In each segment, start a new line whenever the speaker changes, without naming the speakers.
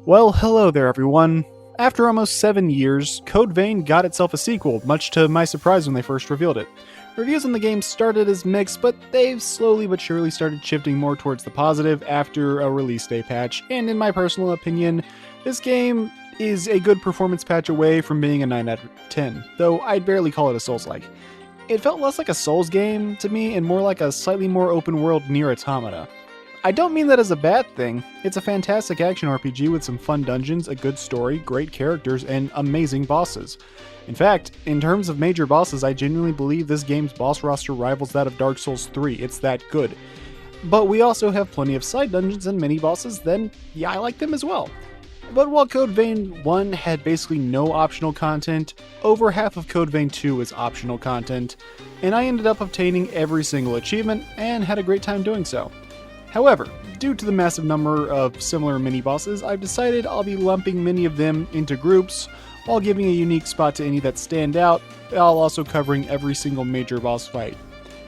Well, hello there everyone. After almost 7 years, Code Vein got itself a sequel, much to my surprise when they first revealed it. Reviews on the game started as mixed, but they've slowly but surely started shifting more towards the positive after a release day patch, and in my personal opinion, this game is a good performance patch away from being a 9 out of 10, though I'd barely call it a Souls-like. It felt less like a Souls game to me and more like a slightly more open world Nier Automata. I don't mean that as a bad thing. It's a fantastic action RPG with some fun dungeons, a good story, great characters, and amazing bosses. In fact, in terms of major bosses, I genuinely believe this game's boss roster rivals that of Dark Souls 3. It's that good. But we also have plenty of side dungeons and mini bosses, then yeah, I like them as well. But while Code Vein 1 had basically no optional content, over half of Code Vein 2 is optional content, and I ended up obtaining every single achievement and had a great time doing so. However, due to the massive number of similar mini-bosses, I've decided I'll be lumping many of them into groups, while giving a unique spot to any that stand out, while also covering every single major boss fight.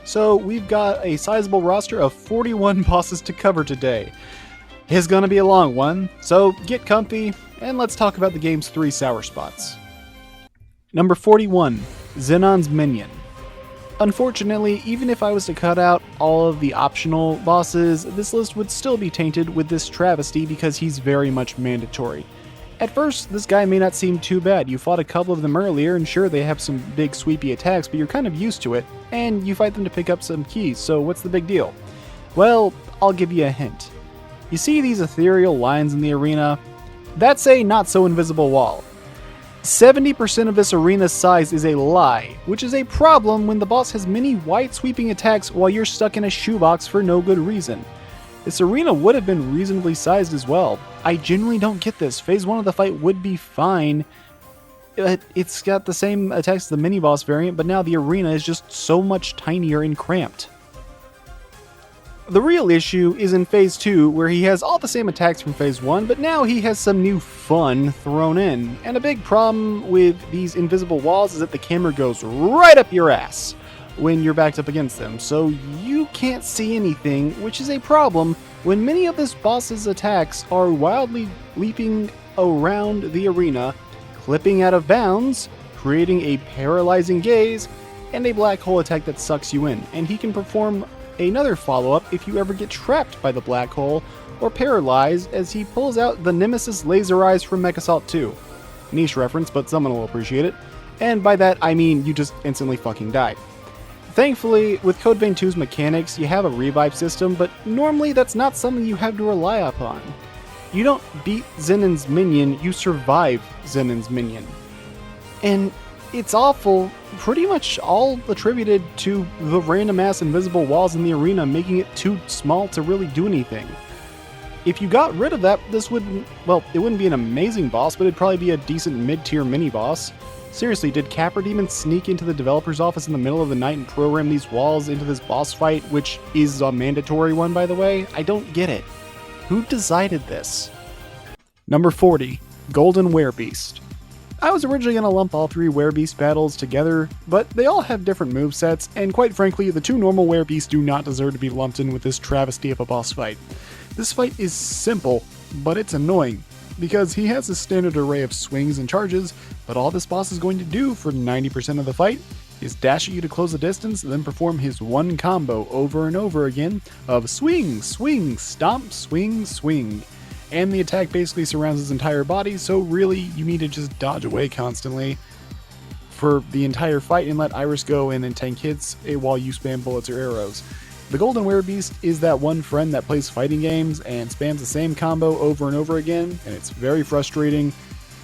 So we've got a sizable roster of 41 bosses to cover today. It's gonna be a long one, so get comfy, and let's talk about the game's 3 sour spots. Number 41, Xenon's Minion. Unfortunately, even if I was to cut out all of the optional bosses, this list would still be tainted with this travesty because he's very much mandatory. At first, this guy may not seem too bad. You fought a couple of them earlier, and sure, they have some big sweepy attacks, but you're kind of used to it, and you fight them to pick up some keys, so what's the big deal? Well, I'll give you a hint. You see these ethereal lines in the arena? That's a not-so-invisible wall. 70% of this arena's size is a lie, which is a problem when the boss has many wide sweeping attacks while you're stuck in a shoebox for no good reason. This arena would have been reasonably sized as well. I genuinely don't get this. Phase 1 of the fight would be fine. It's got the same attacks as the mini-boss variant, but now the arena is just so much tinier and cramped. The real issue is in Phase 2, where he has all the same attacks from Phase 1, but now he has some new fun thrown in. And a big problem with these invisible walls is that the camera goes right up your ass when you're backed up against them, so you can't see anything, which is a problem when many of this boss's attacks are wildly leaping around the arena, clipping out of bounds, creating a paralyzing gaze, and a black hole attack that sucks you in, and he can perform another follow-up if you ever get trapped by the black hole or paralyzed as he pulls out the Nemesis laser eyes from MechAssault 2. Niche reference, but someone will appreciate it. And by that, I mean you just instantly fucking die. Thankfully, with Code Vein 2's mechanics, you have a revive system, but normally that's not something you have to rely upon. You don't beat Xenon's minion, you survive Xenon's minion. And it's awful, pretty much all attributed to the random ass invisible walls in the arena making it too small to really do anything. If you got rid of that, this wouldn't, well, it wouldn't be an amazing boss, but it'd probably be a decent mid-tier mini-boss. Seriously, did Capra Demon sneak into the developer's office in the middle of the night and program these walls into this boss fight, which is a mandatory one, by the way? I don't get it. Who decided this? Number 40, Golden Werebeast. I was originally going to lump all 3 Werebeast battles together, but they all have different movesets, and quite frankly, the 2 normal Werebeasts do not deserve to be lumped in with this travesty of a boss fight. This fight is simple, but it's annoying, because he has a standard array of swings and charges, but all this boss is going to do for 90% of the fight is dash at you to close the distance, and then perform his one combo over and over again of swing, swing, stomp, swing, swing. And the attack basically surrounds his entire body, so really you need to just dodge away constantly for the entire fight and let Iris go in and tank hits while you spam bullets or arrows. The Golden Werebeast is that one friend that plays fighting games and spams the same combo over and over again, and it's very frustrating.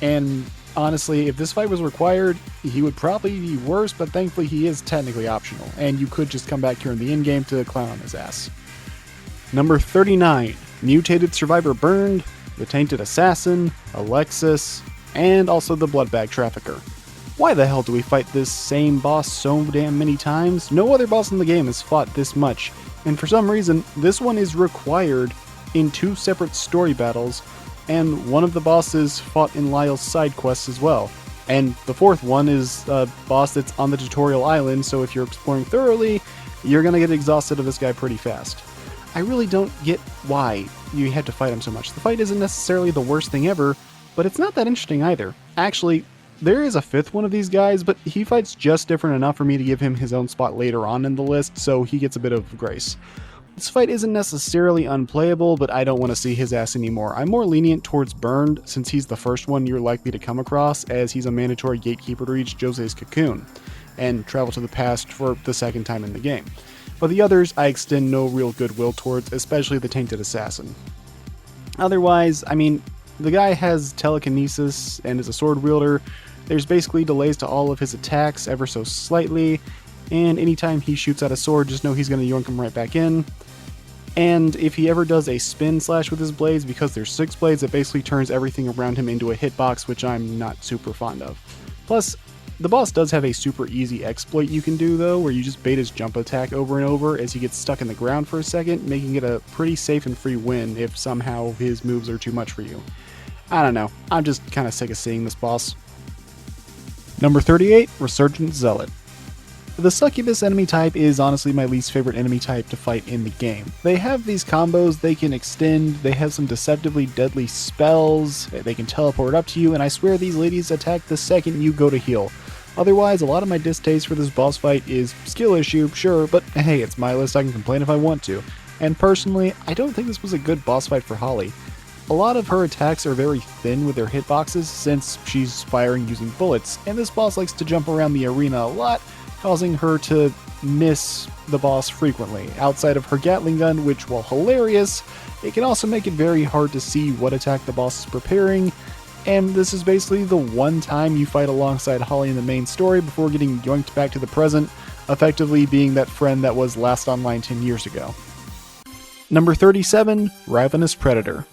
And honestly, if this fight was required, he would probably be worse, but thankfully he is technically optional, and you could just come back here in the endgame to clown on his ass. Number 39. Mutated Survivor Burned, the Tainted Assassin, Alexis, and also the Bloodbag Trafficker. Why the hell do we fight this same boss so damn many times? No other boss in the game has fought this much, and for some reason, this one is required in 2 separate story battles, and one of the bosses fought in Lyle's side quests as well. And the 4th one is a boss that's on the tutorial island, so if you're exploring thoroughly, you're gonna get exhausted of this guy pretty fast. I really don't get why. you had to fight him so much. The fight isn't necessarily the worst thing ever, but it's not that interesting either. Actually, there is a fifth one of these guys, but he fights just different enough for me to give him his own spot later on in the list, so he gets a bit of grace. This fight isn't necessarily unplayable, but I don't want to see his ass anymore. I'm more lenient towards Burned, since he's the first one you're likely to come across, as he's a mandatory gatekeeper to reach Jose's cocoon, and travel to the past for the second time in the game. But the others I extend no real goodwill towards, especially the Tainted Assassin. Otherwise, I mean, the guy has telekinesis and is a sword wielder. There's basically delays to all of his attacks ever so slightly, and anytime he shoots out a sword, just know he's going to yoink him right back in. And if he ever does a spin slash with his blades, because there's 6 blades, it basically turns everything around him into a hitbox, which I'm not super fond of. Plus, the boss does have a super easy exploit you can do though, where you just bait his jump attack over and over as he gets stuck in the ground for a second, making it a pretty safe and free win if somehow his moves are too much for you. I don't know, I'm just kinda sick of seeing this boss. Number 38, Resurgent Zealot. The Succubus enemy type is honestly my least favorite enemy type to fight in the game. They have these combos they can extend, they have some deceptively deadly spells, they can teleport up to you, and I swear these ladies attack the second you go to heal. Otherwise, a lot of my distaste for this boss fight is skill issue, sure, but hey, it's my list, I can complain if I want to. And personally, I don't think this was a good boss fight for Holly. A lot of her attacks are very thin with their hitboxes since she's firing using bullets, and this boss likes to jump around the arena a lot, causing her to miss the boss frequently. Outside of her Gatling gun, which, while hilarious, it can also make it very hard to see what attack the boss is preparing, and this is basically the one time you fight alongside Holly in the main story before getting yoinked back to the present, effectively being that friend that was last online 10 years ago. Number 37, Ravenous Predator.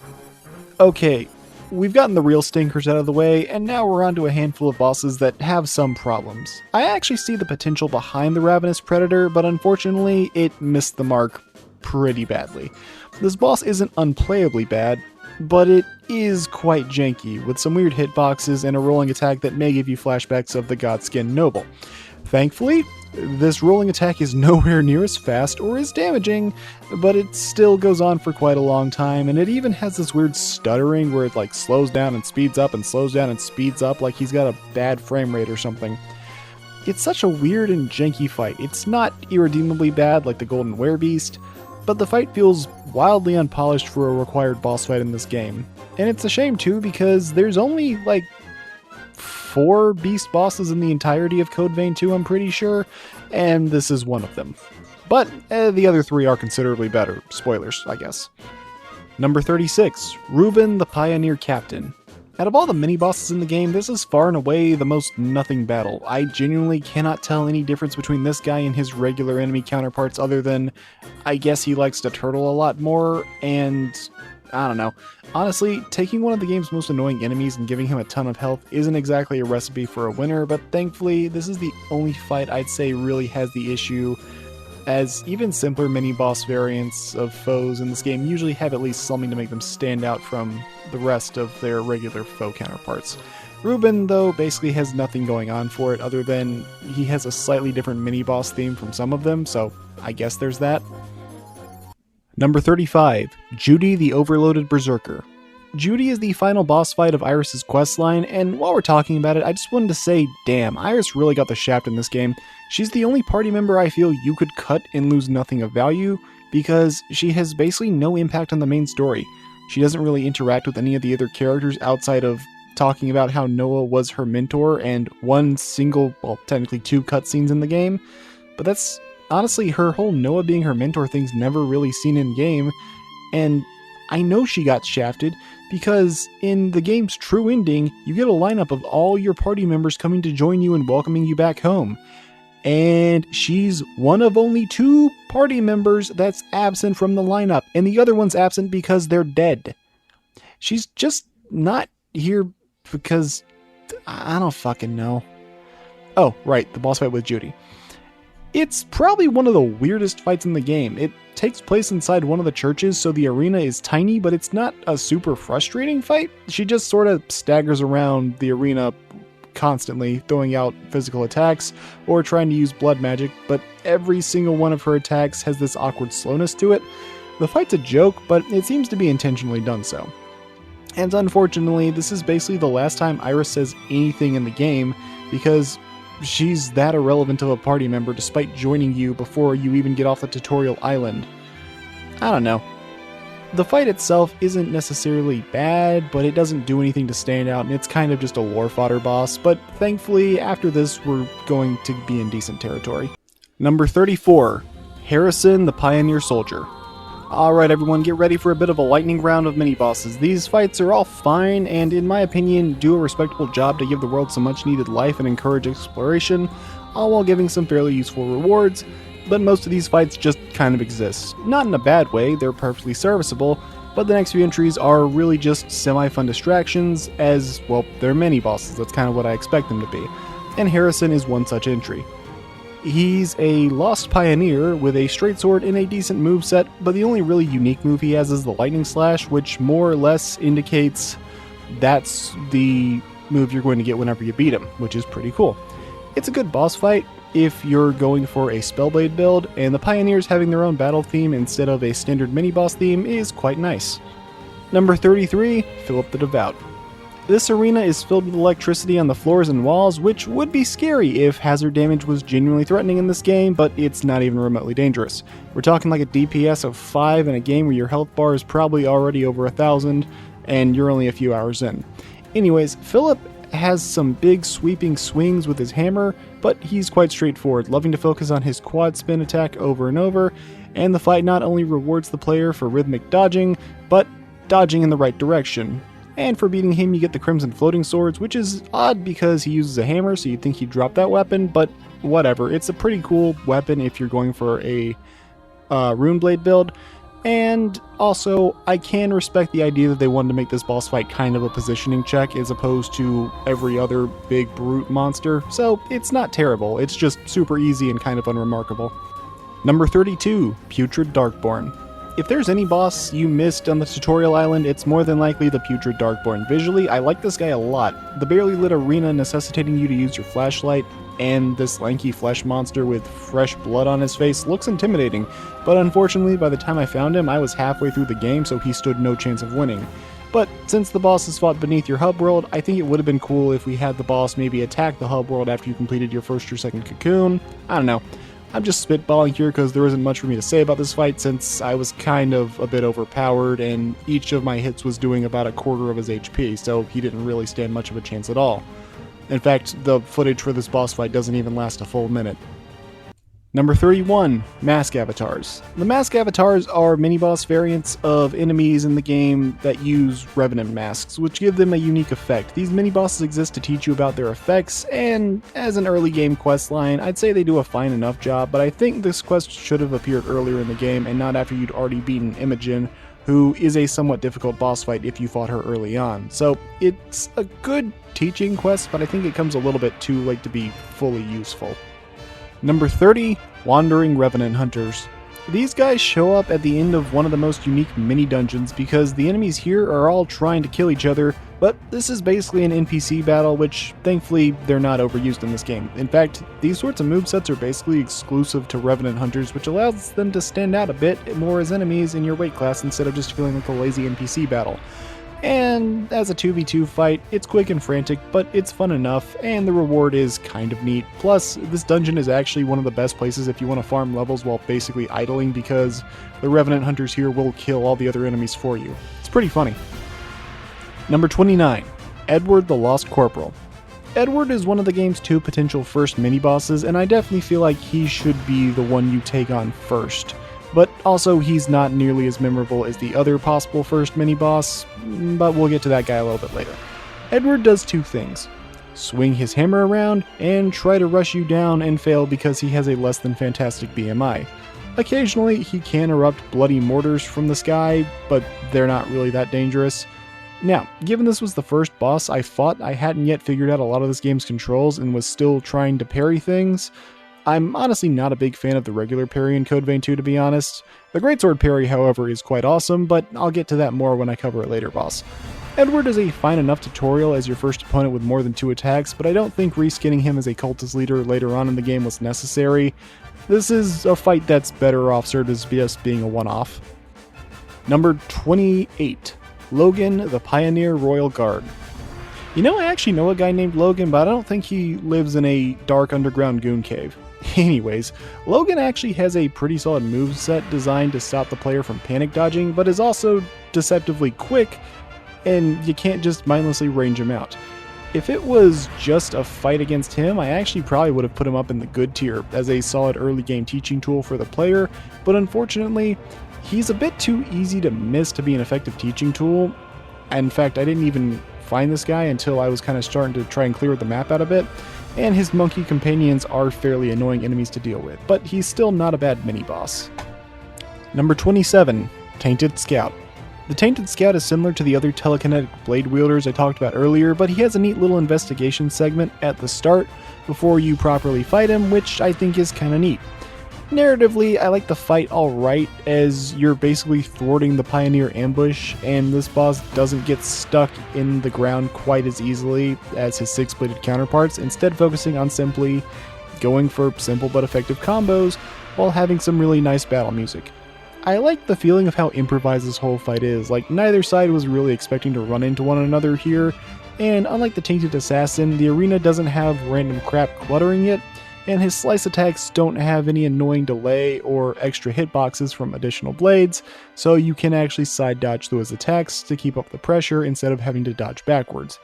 Okay, we've gotten the real stinkers out of the way, and now we're on to a handful of bosses that have some problems. I actually see the potential behind the Ravenous Predator, but unfortunately, it missed the mark pretty badly. This boss isn't unplayably bad, but it is quite janky, with some weird hitboxes and a rolling attack that may give you flashbacks of the Godskin Noble. Thankfully, this rolling attack is nowhere near as fast or as damaging, but it still goes on for quite a long time, and it even has this weird stuttering where it like slows down and speeds up and slows down and speeds up like he's got a bad frame rate or something. It's such a weird and janky fight. It's not irredeemably bad like the Golden Werebeast, but the fight feels wildly unpolished for a required boss fight in this game. And it's a shame too, because there's only like 4 beast bosses in the entirety of Code Vein 2, I'm pretty sure, and this is one of them. But the other 3 are considerably better. Spoilers, I guess. Number 36, Reuben the Pioneer Captain. Out of all the mini-bosses in the game, this is far and away the most nothing battle. I genuinely cannot tell any difference between this guy and his regular enemy counterparts other than, I guess he likes to turtle a lot more, and I don't know. Honestly, taking one of the game's most annoying enemies and giving him a ton of health isn't exactly a recipe for a winner, but thankfully, this is the only fight I'd say really has the issue, as even simpler mini-boss variants of foes in this game usually have at least something to make them stand out from the rest of their regular foe counterparts. Reuben, though, basically has nothing going on for it other than he has a slightly different mini-boss theme from some of them, so I guess there's that. Number 35, Judy the Overloaded Berserker. Judy is the final boss fight of Iris's questline, and while we're talking about it, I just wanted to say, damn, Iris really got the shaft in this game. She's the only party member I feel you could cut and lose nothing of value, because she has basically no impact on the main story. She doesn't really interact with any of the other characters outside of talking about how Noah was her mentor and one single, well, technically 2 cutscenes in the game, but that's honestly, her whole Noah being her mentor thing's never really seen in game, and I know she got shafted because in the game's true ending, you get a lineup of all your party members coming to join you and welcoming you back home. And she's one of only 2 party members that's absent from the lineup, and the other one's absent because they're dead. She's just not here because I don't fucking know. Oh, right, the boss fight with Judy. It's probably one of the weirdest fights in the game. It takes place inside one of the churches, so the arena is tiny, but it's not a super frustrating fight. She just sort of staggers around the arena constantly, throwing out physical attacks or trying to use blood magic, but every single one of her attacks has this awkward slowness to it. The fight's a joke, but it seems to be intentionally done so. And unfortunately, this is basically the last time Iris says anything in the game, because she's that irrelevant of a party member despite joining you before you even get off the tutorial island. I don't know. The fight itself isn't necessarily bad, but it doesn't do anything to stand out, and it's kind of just a lore fodder boss, but thankfully, after this, we're going to be in decent territory. Number 34, Harrison the Pioneer Soldier. Alright everyone, get ready for a bit of a lightning round of mini-bosses. These fights are all fine, and in my opinion, do a respectable job to give the world some much needed life and encourage exploration, all while giving some fairly useful rewards. But most of these fights just kind of exist. Not in a bad way, they're perfectly serviceable, but the next few entries are really just semi-fun distractions, as, well, they're mini-bosses, that's kind of what I expect them to be. And Harrison is one such entry. He's a lost pioneer with a straight sword and a decent moveset, but the only really unique move he has is the lightning slash, which more or less indicates that's the move you're going to get whenever you beat him, which is pretty cool. It's a good boss fight if you're going for a Spellblade build, and the Pioneers having their own battle theme instead of a standard mini-boss theme is quite nice. Number 33, Philip the Devout. This arena is filled with electricity on the floors and walls, which would be scary if hazard damage was genuinely threatening in this game, but it's not even remotely dangerous. We're talking like a DPS of 5 in a game where your health bar is probably already over 1,000, and you're only a few hours in. Anyways, Philip has some big sweeping swings with his hammer, but he's quite straightforward, loving to focus on his quad spin attack over and over, and the fight not only rewards the player for rhythmic dodging, but dodging in the right direction. And for beating him you get the Crimson Floating Swords, which is odd because he uses a hammer, so you'd think he'd drop that weapon, but whatever. It's a pretty cool weapon if you're going for a Runeblade build. And also, I can respect the idea that they wanted to make this boss fight kind of a positioning check as opposed to every other big brute monster, so it's not terrible, it's just super easy and kind of unremarkable. Number 32, Putrid Darkborn. If there's any boss you missed on the tutorial island, it's more than likely the Putrid Darkborn. Visually, I like this guy a lot. The barely lit arena necessitating you to use your flashlight, and this lanky flesh monster with fresh blood on his face looks intimidating, but unfortunately by the time I found him I was halfway through the game, so he stood no chance of winning. But since the boss is fought beneath your hub world, I think it would have been cool if we had the boss maybe attack the hub world after you completed your first or second cocoon. I don't know. I'm just spitballing here because there isn't much for me to say about this fight since I was kind of a bit overpowered and each of my hits was doing about a quarter of his HP, so he didn't really stand much of a chance at all. In fact, the footage for this boss fight doesn't even last a full minute. Number 31, Mask Avatars. The Mask Avatars are mini-boss variants of enemies in the game that use Revenant masks, which give them a unique effect. These mini-bosses exist to teach you about their effects, and as an early game quest line, I'd say they do a fine enough job, but I think this quest should have appeared earlier in the game and not after you'd already beaten Imogen, who is a somewhat difficult boss fight if you fought her early on. So it's a good teaching quest, but I think it comes a little bit too late to be fully useful. Number 30, Wandering Revenant Hunters. These guys show up at the end of one of the most unique mini-dungeons because the enemies here are all trying to kill each other, but this is basically an NPC battle, which thankfully they're not overused in this game. In fact, these sorts of movesets are basically exclusive to Revenant Hunters, which allows them to stand out a bit more as enemies in your weight class instead of just feeling like a lazy NPC battle. And as a 2v2 fight, it's quick and frantic, but it's fun enough, and the reward is kind of neat. Plus, this dungeon is actually one of the best places if you want to farm levels while basically idling, because the Revenant Hunters here will kill all the other enemies for you. It's pretty funny. Number 29, Edward the Lost Corporal. Edward is one of the game's 2 potential first mini-bosses, and I definitely feel like he should be the one you take on first. But also, he's not nearly as memorable as the other possible first mini-boss, but we'll get to that guy a little bit later. Edward does 2 things: swing his hammer around, and try to rush you down and fail because he has a less than fantastic BMI. Occasionally, he can erupt bloody mortars from the sky, but they're not really that dangerous. Now, given this was the first boss I fought, I hadn't yet figured out a lot of this game's controls and was still trying to parry things. I'm honestly not a big fan of the regular parry in Code Vein 2, to be honest. The Greatsword parry, however, is quite awesome, but I'll get to that more when I cover a later boss. Edward is a fine enough tutorial as your first opponent with more than 2 attacks, but I don't think reskinning him as a cultist leader later on in the game was necessary. This is a fight that's better off served as just being a one-off. Number 28, Logan, the Pioneer Royal Guard. You know, I actually know a guy named Logan, but I don't think he lives in a dark underground goon cave. Anyways, Logan actually has a pretty solid moveset designed to stop the player from panic dodging, but is also deceptively quick, and you can't just mindlessly range him out. If it was just a fight against him, I actually probably would have put him up in the good tier as a solid early game teaching tool for the player, but unfortunately, he's a bit too easy to miss to be an effective teaching tool. In fact, I didn't even find this guy until I was kind of starting to try and clear the map out a bit, and his monkey companions are fairly annoying enemies to deal with, but he's still not a bad mini-boss. Number 27, Tainted Scout. The Tainted Scout is similar to the other telekinetic blade wielders I talked about earlier, but he has a neat little investigation segment at the start before you properly fight him, which I think is kinda neat. Narratively, I like the fight alright, as you're basically thwarting the Pioneer ambush, and this boss doesn't get stuck in the ground quite as easily as his six-bladed counterparts, instead focusing on simply going for simple but effective combos while having some really nice battle music. I like the feeling of how improvised this whole fight is, like neither side was really expecting to run into one another here, and unlike the Tainted Assassin, the arena doesn't have random crap cluttering it, and his slice attacks don't have any annoying delay or extra hitboxes from additional blades, so you can actually side dodge those attacks to keep up the pressure instead of having to dodge backwards.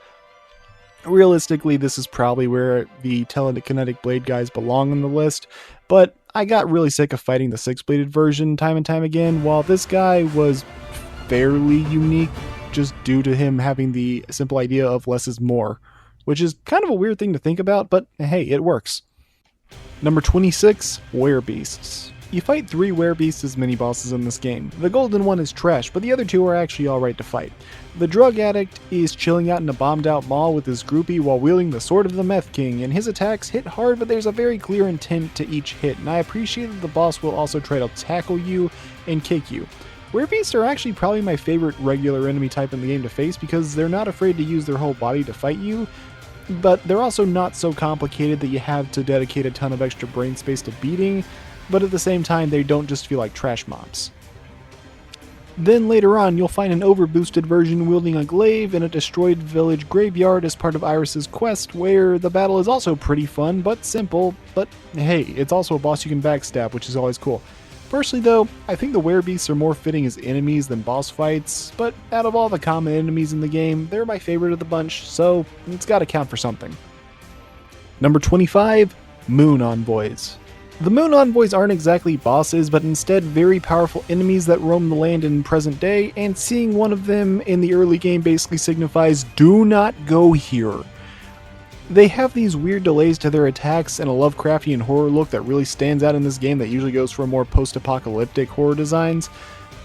Realistically, this is probably where the telekinetic blade guys belong on the list, but I got really sick of fighting the six-bladed version time and time again, while this guy was fairly unique just due to him having the simple idea of less is more, which is kind of a weird thing to think about, but hey, it works. Number 26, Werebeasts. You fight 3 Werebeasts as mini-bosses in this game. The golden one is trash, but the other 2 are actually alright to fight. The drug addict is chilling out in a bombed out mall with his groupie while wielding the Sword of the Meth King, and his attacks hit hard, but there's a very clear intent to each hit, and I appreciate that the boss will also try to tackle you and kick you. Werebeasts are actually probably my favorite regular enemy type in the game to face because they're not afraid to use their whole body to fight you, but they're also not so complicated that you have to dedicate a ton of extra brain space to beating, but at the same time they don't just feel like trash mobs. Then later on you'll find an overboosted version wielding a glaive in a destroyed village graveyard as part of Iris's quest, where the battle is also pretty fun but simple, but hey, it's also a boss you can backstab, which is always cool. Personally though, I think the Werebeasts are more fitting as enemies than boss fights, but out of all the common enemies in the game, they're my favorite of the bunch, so it's gotta count for something. Number 25, Moon Envoys. The Moon Envoys aren't exactly bosses, but instead very powerful enemies that roam the land in present day, and seeing one of them in the early game basically signifies do not go here. They have these weird delays to their attacks and a Lovecraftian horror look that really stands out in this game that usually goes for more post-apocalyptic horror designs.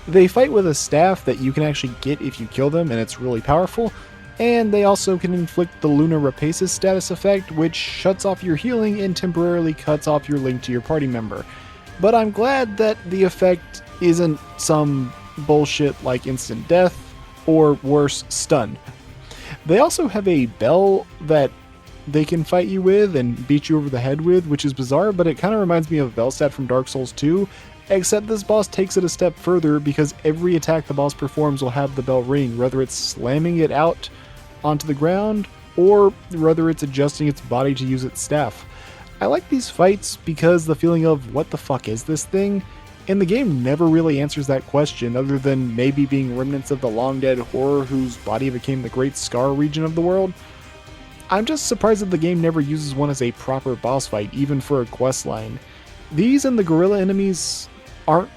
They fight with a staff that you can actually get if you kill them, and it's really powerful, and they also can inflict the Luna Rapaces status effect, which shuts off your healing and temporarily cuts off your link to your party member. But I'm glad that the effect isn't some bullshit like instant death, or worse, stun. They also have a bell that they can fight you with and beat you over the head with, which is bizarre, but it kind of reminds me of Velstadt from Dark Souls 2, except this boss takes it a step further because every attack the boss performs will have the bell ring, whether it's slamming it out onto the ground or whether it's adjusting its body to use its staff. I like these fights because the feeling of what the fuck is this thing? And the game never really answers that question other than maybe being remnants of the long dead horror whose body became the Great Scar region of the world. I'm just surprised that the game never uses one as a proper boss fight, even for a questline. These and the gorilla enemies aren't,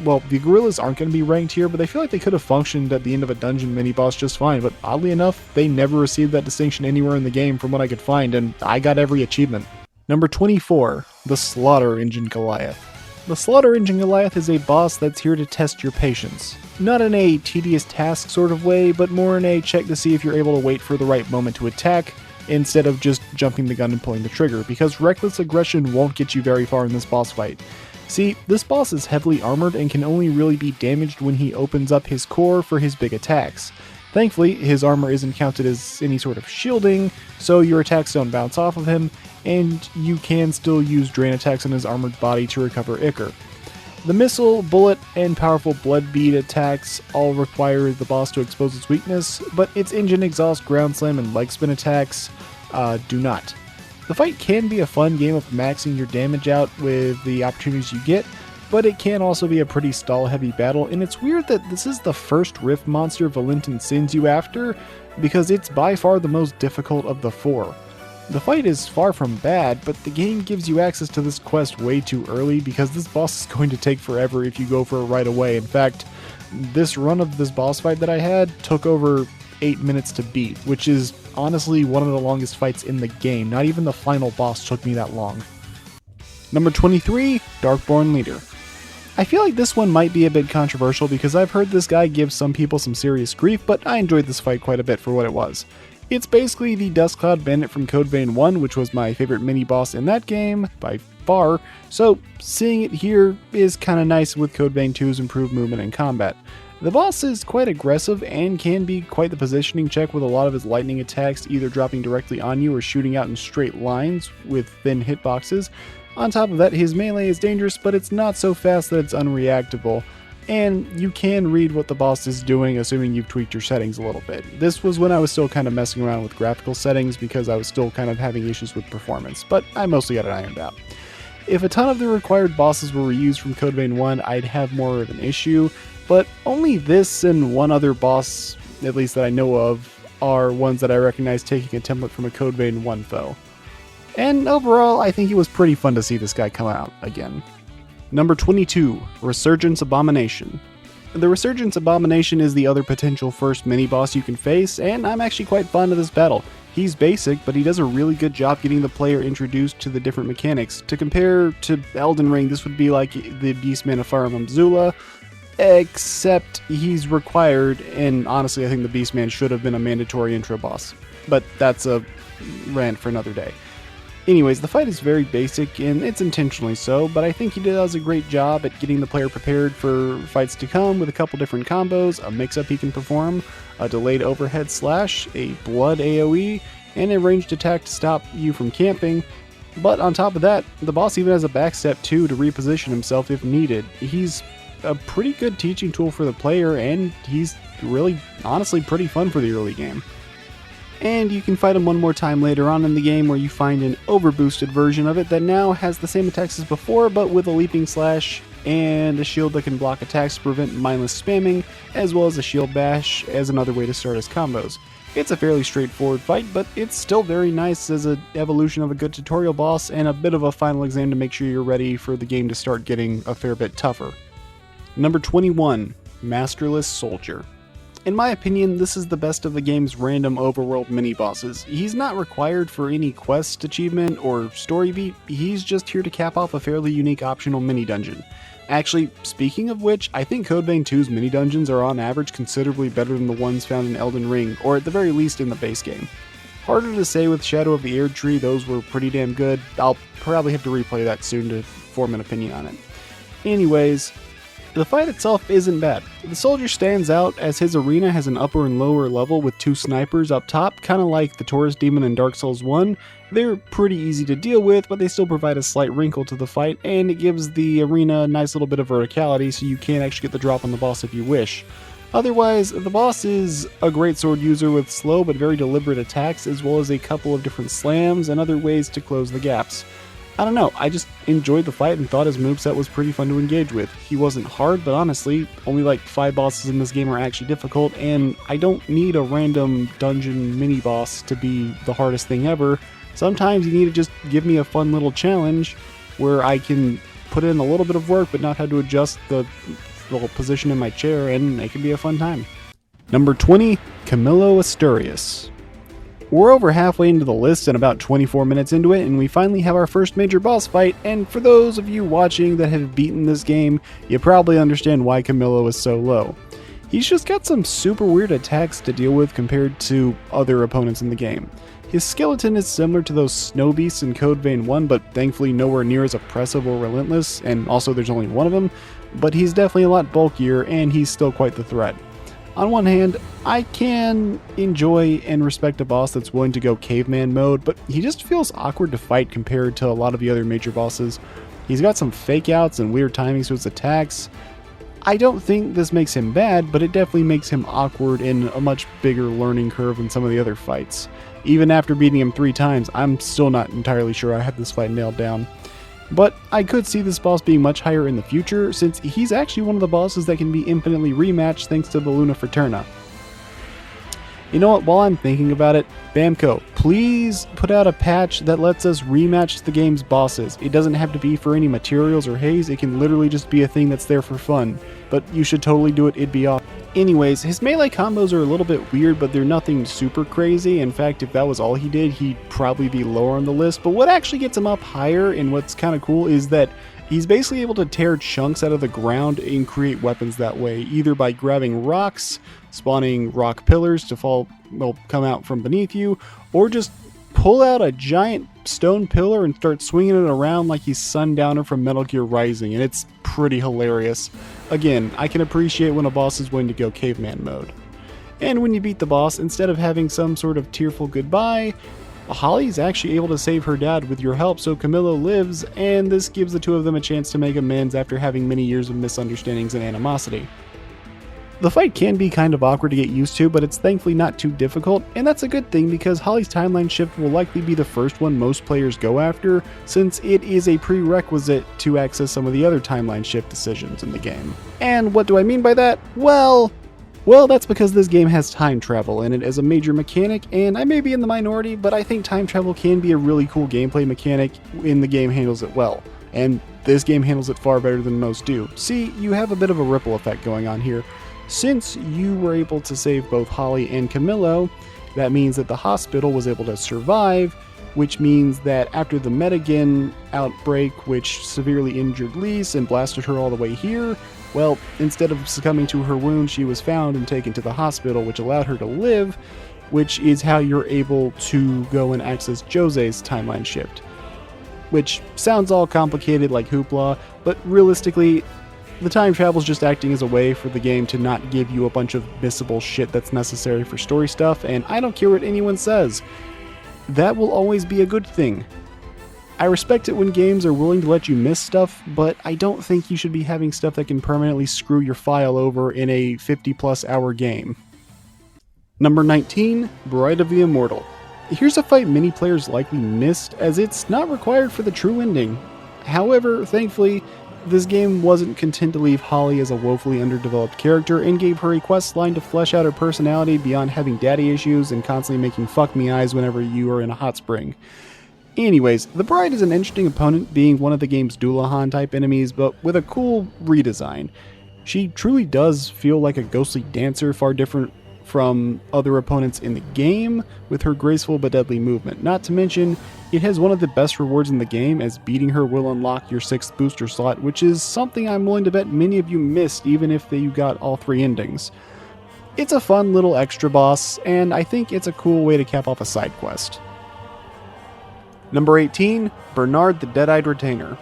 well, the gorillas aren't going to be ranked here, but I feel like they could have functioned at the end of a dungeon mini-boss just fine, but oddly enough, they never received that distinction anywhere in the game from what I could find, and I got every achievement. Number 24, the Slaughter Engine Goliath. The Slaughter Engine Goliath is a boss that's here to test your patience. Not in a tedious task sort of way, but more in a check to see if you're able to wait for the right moment to attack, instead of just jumping the gun and pulling the trigger, because reckless aggression won't get you very far in this boss fight. See, this boss is heavily armored and can only really be damaged when he opens up his core for his big attacks. Thankfully, his armor isn't counted as any sort of shielding, so your attacks don't bounce off of him, and you can still use drain attacks on his armored body to recover Ichor. The missile, bullet, and powerful blood bead attacks all require the boss to expose its weakness, but its engine, exhaust, ground slam, and leg spin attacks do not. The fight can be a fun game of maxing your damage out with the opportunities you get, but it can also be a pretty stall-heavy battle, and it's weird that this is the first Rift monster Valentin sends you after, because it's by far the most difficult of the 4. The fight is far from bad, but the game gives you access to this quest way too early because this boss is going to take forever if you go for it right away. In fact, this run of this boss fight that I had took over 8 minutes to beat, which is honestly one of the longest fights in the game. Not even the final boss took me that long. Number 23, Darkborn Leader. I feel like this one might be a bit controversial because I've heard this guy give some people some serious grief, but I enjoyed this fight quite a bit for what it was. It's basically the Dustcloud Bandit from Code Vein 1, which was my favorite mini-boss in that game, by far, so seeing it here is kinda nice with Code Vein 2's improved movement and combat. The boss is quite aggressive and can be quite the positioning check with a lot of his lightning attacks either dropping directly on you or shooting out in straight lines with thin hitboxes. On top of that, his melee is dangerous, but it's not so fast that it's unreactable. And you can read what the boss is doing, assuming you've tweaked your settings a little bit. This was when I was still kind of messing around with graphical settings because I was still kind of having issues with performance, but I mostly got it ironed out. If a ton of the required bosses were reused from Code Vein 1, I'd have more of an issue, but only this and one other boss, at least that I know of, are ones that I recognize taking a template from a Code Vein 1 foe. And overall, I think it was pretty fun to see this guy come out again. Number 22, Resurgence Abomination. The Resurgence Abomination is the other potential first mini-boss you can face, and I'm actually quite fond of this battle. He's basic, but he does a really good job getting the player introduced to the different mechanics. To compare to Elden Ring, this would be like the Beastman of Fire Emblem Zula, except he's required, and honestly I think the Beastman should have been a mandatory intro boss. But that's a rant for another day. Anyways, the fight is very basic, and it's intentionally so, but I think he does a great job at getting the player prepared for fights to come with a couple different combos, a mix-up he can perform, a delayed overhead slash, a blood AoE, and a ranged attack to stop you from camping. But on top of that, the boss even has a backstep too to reposition himself if needed. He's a pretty good teaching tool for the player, and he's really, honestly, pretty fun for the early game. And you can fight him one more time later on in the game where you find an overboosted version of it that now has the same attacks as before, but with a leaping slash and a shield that can block attacks to prevent mindless spamming, as well as a shield bash as another way to start his combos. It's a fairly straightforward fight, but it's still very nice as an evolution of a good tutorial boss and a bit of a final exam to make sure you're ready for the game to start getting a fair bit tougher. Number 21, Masterless Soldier. In my opinion, this is the best of the game's random overworld mini-bosses. He's not required for any quest achievement or story beat, he's just here to cap off a fairly unique optional mini-dungeon. Actually, speaking of which, I think Code Vein 2's mini-dungeons are on average considerably better than the ones found in Elden Ring, or at the very least in the base game. Harder to say with Shadow of the Erdtree, those were pretty damn good. I'll probably have to replay that soon to form an opinion on it. Anyways, the fight itself isn't bad. The soldier stands out as his arena has an upper and lower level with two snipers up top, kinda like the Taurus Demon in Dark Souls 1. They're pretty easy to deal with, but they still provide a slight wrinkle to the fight, and it gives the arena a nice little bit of verticality so you can actually get the drop on the boss if you wish. Otherwise, the boss is a great sword user with slow but very deliberate attacks, as well as a couple of different slams and other ways to close the gaps. I don't know, I just enjoyed the fight and thought his moveset was pretty fun to engage with. He wasn't hard, but honestly, only like 5 bosses in this game are actually difficult, and I don't need a random dungeon mini-boss to be the hardest thing ever. Sometimes you need to just give me a fun little challenge where I can put in a little bit of work but not have to adjust the little position in my chair, and it can be a fun time. Number 20, Camillo Asturias. We're over halfway into the list and about 24 minutes into it, and we finally have our first major boss fight, and for those of you watching that have beaten this game, you probably understand why Camillo is so low. He's just got some super weird attacks to deal with compared to other opponents in the game. His skeleton is similar to those snow beasts in Code Vein 1, but thankfully nowhere near as oppressive or relentless, and also there's only one of them, but he's definitely a lot bulkier, and he's still quite the threat. On one hand, I can enjoy and respect a boss that's willing to go caveman mode, but he just feels awkward to fight compared to a lot of the other major bosses. He's got some fake outs and weird timings to his attacks. I don't think this makes him bad, but it definitely makes him awkward and a much bigger learning curve than some of the other fights. Even after beating him 3 times, I'm still not entirely sure I have this fight nailed down. But I could see this boss being much higher in the future, since he's actually one of the bosses that can be infinitely rematched thanks to the Luna Fraterna. You know what, while I'm thinking about it, Bamco, please put out a patch that lets us rematch the game's bosses. It doesn't have to be for any materials or haze, it can literally just be a thing that's there for fun. But you should totally do it, it'd be awesome. Anyways, his melee combos are a little bit weird, but they're nothing super crazy. In fact, if that was all he did, he'd probably be lower on the list. But what actually gets him up higher, and what's kind of cool, is that he's basically able to tear chunks out of the ground and create weapons that way, either by grabbing rocks, spawning rock pillars to come out from beneath you, or just pull out a giant stone pillar and start swinging it around like he's Sundowner from Metal Gear Rising, and it's pretty hilarious. Again, I can appreciate when a boss is willing to go caveman mode. And when you beat the boss, instead of having some sort of tearful goodbye, Holly's actually able to save her dad with your help, so Camillo lives, and this gives the two of them a chance to make amends after having many years of misunderstandings and animosity. The fight can be kind of awkward to get used to, but it's thankfully not too difficult, and that's a good thing because Holly's timeline shift will likely be the first one most players go after, since it is a prerequisite to access some of the other timeline shift decisions in the game. And what do I mean by that? Well, that's because this game has time travel in it as a major mechanic, and I may be in the minority, but I think time travel can be a really cool gameplay mechanic when the game handles it well. And this game handles it far better than most do. See, you have a bit of a ripple effect going on here. Since you were able to save both Holly and Camillo, that means that the hospital was able to survive, which means that after the Medigan outbreak, which severely injured Lise and blasted her all the way here, well, instead of succumbing to her wounds, she was found and taken to the hospital, which allowed her to live, which is how you're able to go and access Jose's timeline shift. Which sounds all complicated like hoopla, but realistically, the time travel is just acting as a way for the game to not give you a bunch of missable shit that's necessary for story stuff, and I don't care what anyone says. That will always be a good thing. I respect it when games are willing to let you miss stuff, but I don't think you should be having stuff that can permanently screw your file over in a 50+ hour game. Number 19, Bride of the Immortal. Here's a fight many players likely missed, as it's not required for the true ending. However, thankfully, this game wasn't content to leave Holly as a woefully underdeveloped character and gave her a quest line to flesh out her personality beyond having daddy issues and constantly making fuck me eyes whenever you are in a hot spring. Anyways, the Bride is an interesting opponent, being one of the game's Doulahan type enemies, but with a cool redesign. She truly does feel like a ghostly dancer, far different from other opponents in the game, with her graceful but deadly movement. Not to mention, it has one of the best rewards in the game, as beating her will unlock your 6th booster slot, which is something I'm willing to bet many of you missed even if you got all 3 endings. It's a fun little extra boss, and I think it's a cool way to cap off a side quest. Number 18, Bernard the Dead-Eyed Retainer.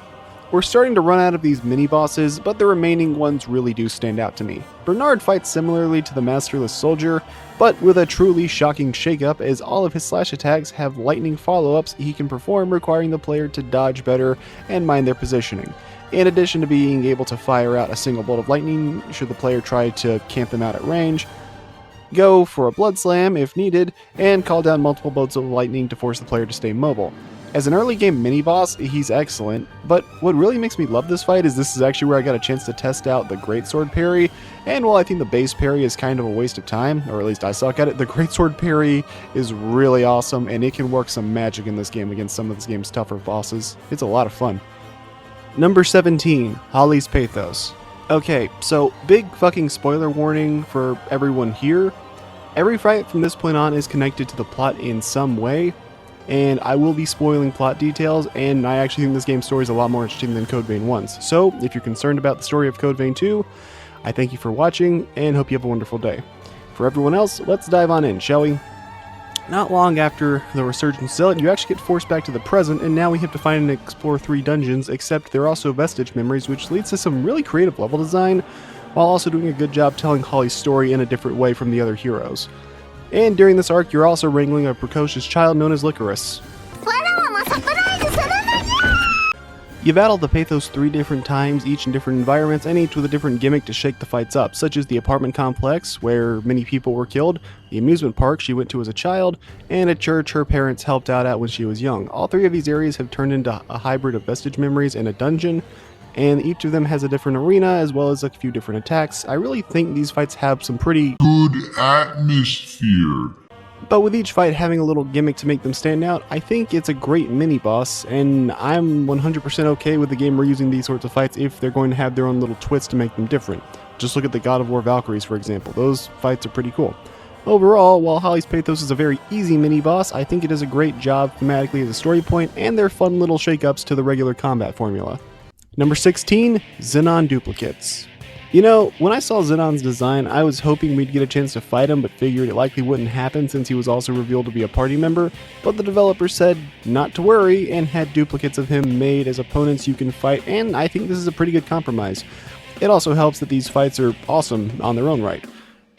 We're starting to run out of these mini-bosses, but the remaining ones really do stand out to me. Bernard fights similarly to the Masterless Soldier, but with a truly shocking shakeup, as all of his slash attacks have lightning follow-ups he can perform, requiring the player to dodge better and mind their positioning. In addition to being able to fire out a single bolt of lightning should the player try to camp them out at range, go for a blood slam if needed, and call down multiple bolts of lightning to force the player to stay mobile. As an early game mini-boss, he's excellent, but what really makes me love this fight is this is actually where I got a chance to test out the Greatsword parry, and while I think the base parry is kind of a waste of time, or at least I suck at it, the Greatsword parry is really awesome, and it can work some magic in this game against some of this game's tougher bosses. It's a lot of fun. Number 17, Holly's Pathos. Okay, so big fucking spoiler warning for everyone here. Every fight from this point on is connected to the plot in some way, and I will be spoiling plot details, and I actually think this game's story is a lot more interesting than Code Vein 1's. So, if you're concerned about the story of Code Vein 2, I thank you for watching, and hope you have a wonderful day. For everyone else, let's dive on in, shall we? Not long after the Resurgence Zealot, you actually get forced back to the present, and now we have to find and explore 3 dungeons, except they're also vestige memories, which leads to some really creative level design, while also doing a good job telling Holly's story in a different way from the other heroes. And during this arc, you're also wrangling a precocious child known as Licorice. You battle the Pathos 3 different times, each in different environments, and each with a different gimmick to shake the fights up, such as the apartment complex, where many people were killed, the amusement park she went to as a child, and a church her parents helped out at when she was young. All three of these areas have turned into a hybrid of vestige memories and a dungeon, and each of them has a different arena as well as a few different attacks. I really think these fights have some pretty
good atmosphere.
But with each fight having a little gimmick to make them stand out, I think it's a great mini-boss, and I'm 100% okay with the game reusing these sorts of fights if they're going to have their own little twist to make them different. Just look at the God of War Valkyries, for example. Those fights are pretty cool. Overall, while Holly's Pathos is a very easy mini-boss, I think it does a great job thematically as a story point, and they're fun little shake-ups to the regular combat formula. Number 16, Xenon Duplicates. You know, when I saw Xenon's design, I was hoping we'd get a chance to fight him, but figured it likely wouldn't happen since he was also revealed to be a party member, but the developers said not to worry and had duplicates of him made as opponents you can fight, and I think this is a pretty good compromise. It also helps that these fights are awesome on their own right.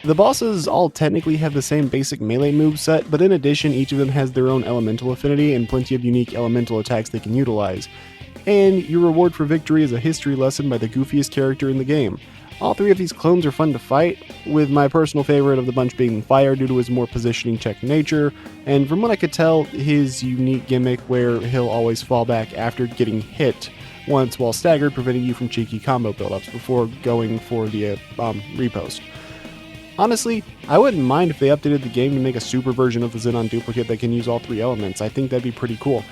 The bosses all technically have the same basic melee moveset, but in addition each of them has their own elemental affinity and plenty of unique elemental attacks they can utilize. And your reward for victory is a history lesson by the goofiest character in the game. All three of these clones are fun to fight, with my personal favorite of the bunch being Fire due to his more positioning check nature, and from what I could tell, his unique gimmick where he'll always fall back after getting hit once while staggered, preventing you from cheeky combo buildups before going for the repost. Honestly, I wouldn't mind if they updated the game to make a super version of the Xenon duplicate that can use all three elements. I think that'd be pretty cool.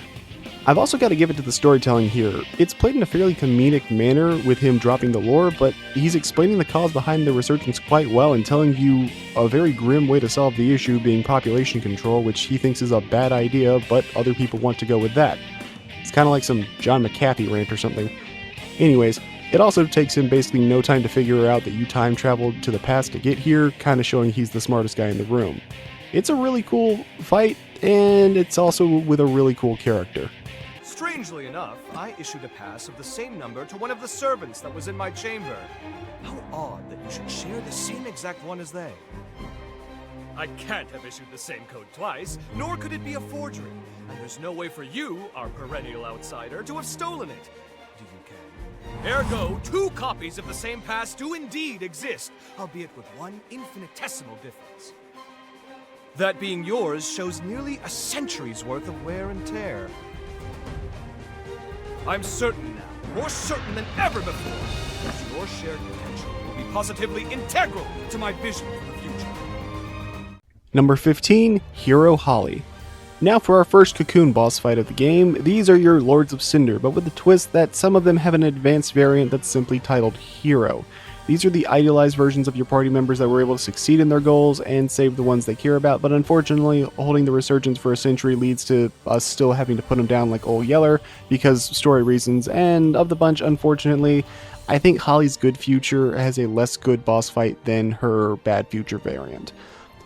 I've also got to give it to the storytelling here. It's played in a fairly comedic manner with him dropping the lore, but he's explaining the cause behind the resurgence quite well and telling you a very grim way to solve the issue being population control, which he thinks is a bad idea, but other people want to go with that. It's kind of like some John McAfee rant or something. Anyways, it also takes him basically no time to figure out that you time traveled to the past to get here, kind of showing he's the smartest guy in the room. It's a really cool fight, and it's also with a really cool character.
Strangely enough, I issued a pass of the same number to one of the servants that was in my chamber. How odd that you should share the same exact one as they. I can't have issued the same code twice, nor could it be a forgery. And there's no way for you, our perennial outsider, to have stolen it. Do you care? Ergo, 2 copies of the same pass do indeed exist, albeit with one infinitesimal difference. That being yours shows nearly a century's worth of wear and tear. I'm certain now, more certain than ever before, that your shared potential will be positively integral to my vision for the future.
Number 15, Hero Holly. Now for our first Cocoon boss fight of the game. These are your Lords of Cinder, but with the twist that some of them have an advanced variant that's simply titled Hero. These are the idealized versions of your party members that were able to succeed in their goals and save the ones they care about, but unfortunately, holding the resurgence for a century leads to us still having to put them down like Old Yeller because story reasons, and of the bunch, unfortunately, I think Holly's good future has a less good boss fight than her bad future variant.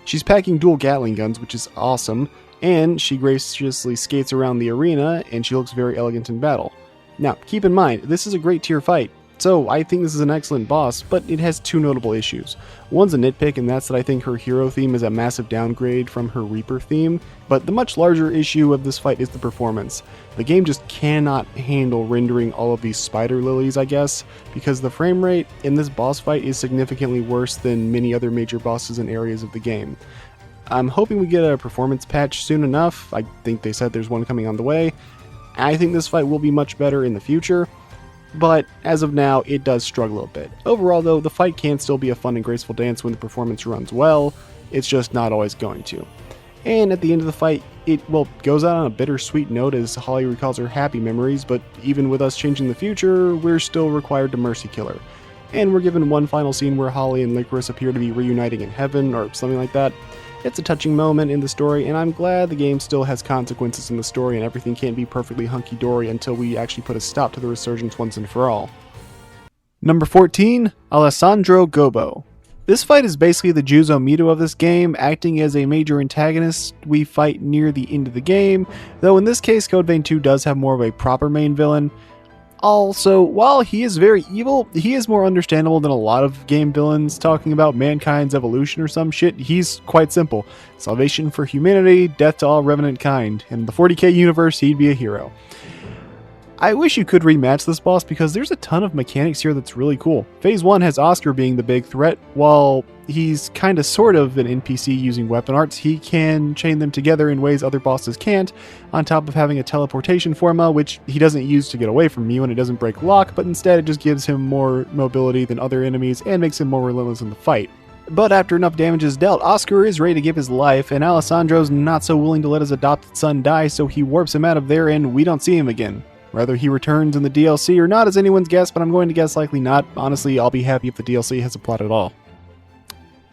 She's packing dual Gatling guns, which is awesome, and she graciously skates around the arena, and she looks very elegant in battle. Now, keep in mind, this is a great tier fight. So I think this is an excellent boss, but it has 2 notable issues. One's a nitpick, and that's that I think her hero theme is a massive downgrade from her Reaper theme, but the much larger issue of this fight is the performance. The game just cannot handle rendering all of these spider lilies, I guess, because the frame rate in this boss fight is significantly worse than many other major bosses in areas of the game. I'm hoping we get a performance patch soon enough. I think they said there's one coming on the way. I think this fight will be much better in the future, but as of now, it does struggle a bit. Overall though, the fight can still be a fun and graceful dance when the performance runs well, it's just not always going to. And at the end of the fight, it, goes out on a bittersweet note as Holly recalls her happy memories, but even with us changing the future, we're still required to mercy kill her. And we're given one final scene where Holly and Licorice appear to be reuniting in heaven, or something like that. It's a touching moment in the story, and I'm glad the game still has consequences in the story and everything can't be perfectly hunky-dory until we actually put a stop to the resurgence once and for all. Number 14, Alessandro Gobbo. This fight is basically the Juzo Mito of this game, acting as a major antagonist we fight near the end of the game, though in this case Code Vein 2 does have more of a proper main villain. Also, while he is very evil, he is more understandable than a lot of game villains talking about mankind's evolution or some shit. He's quite simple. Salvation for humanity, death to all revenant kind. In the 40k universe, he'd be a hero. I wish you could rematch this boss because there's a ton of mechanics here that's really cool. Phase 1 has Oscar being the big threat. While he's kinda sort of an NPC using weapon arts, he can chain them together in ways other bosses can't, on top of having a teleportation forma, which he doesn't use to get away from you and it doesn't break lock, but instead it just gives him more mobility than other enemies and makes him more relentless in the fight. But after enough damage is dealt, Oscar is ready to give his life, and Alessandro's not so willing to let his adopted son die, so he warps him out of there and we don't see him again. Whether he returns in the DLC or not is anyone's guess, but I'm going to guess likely not. Honestly, I'll be happy if the DLC has a plot at all.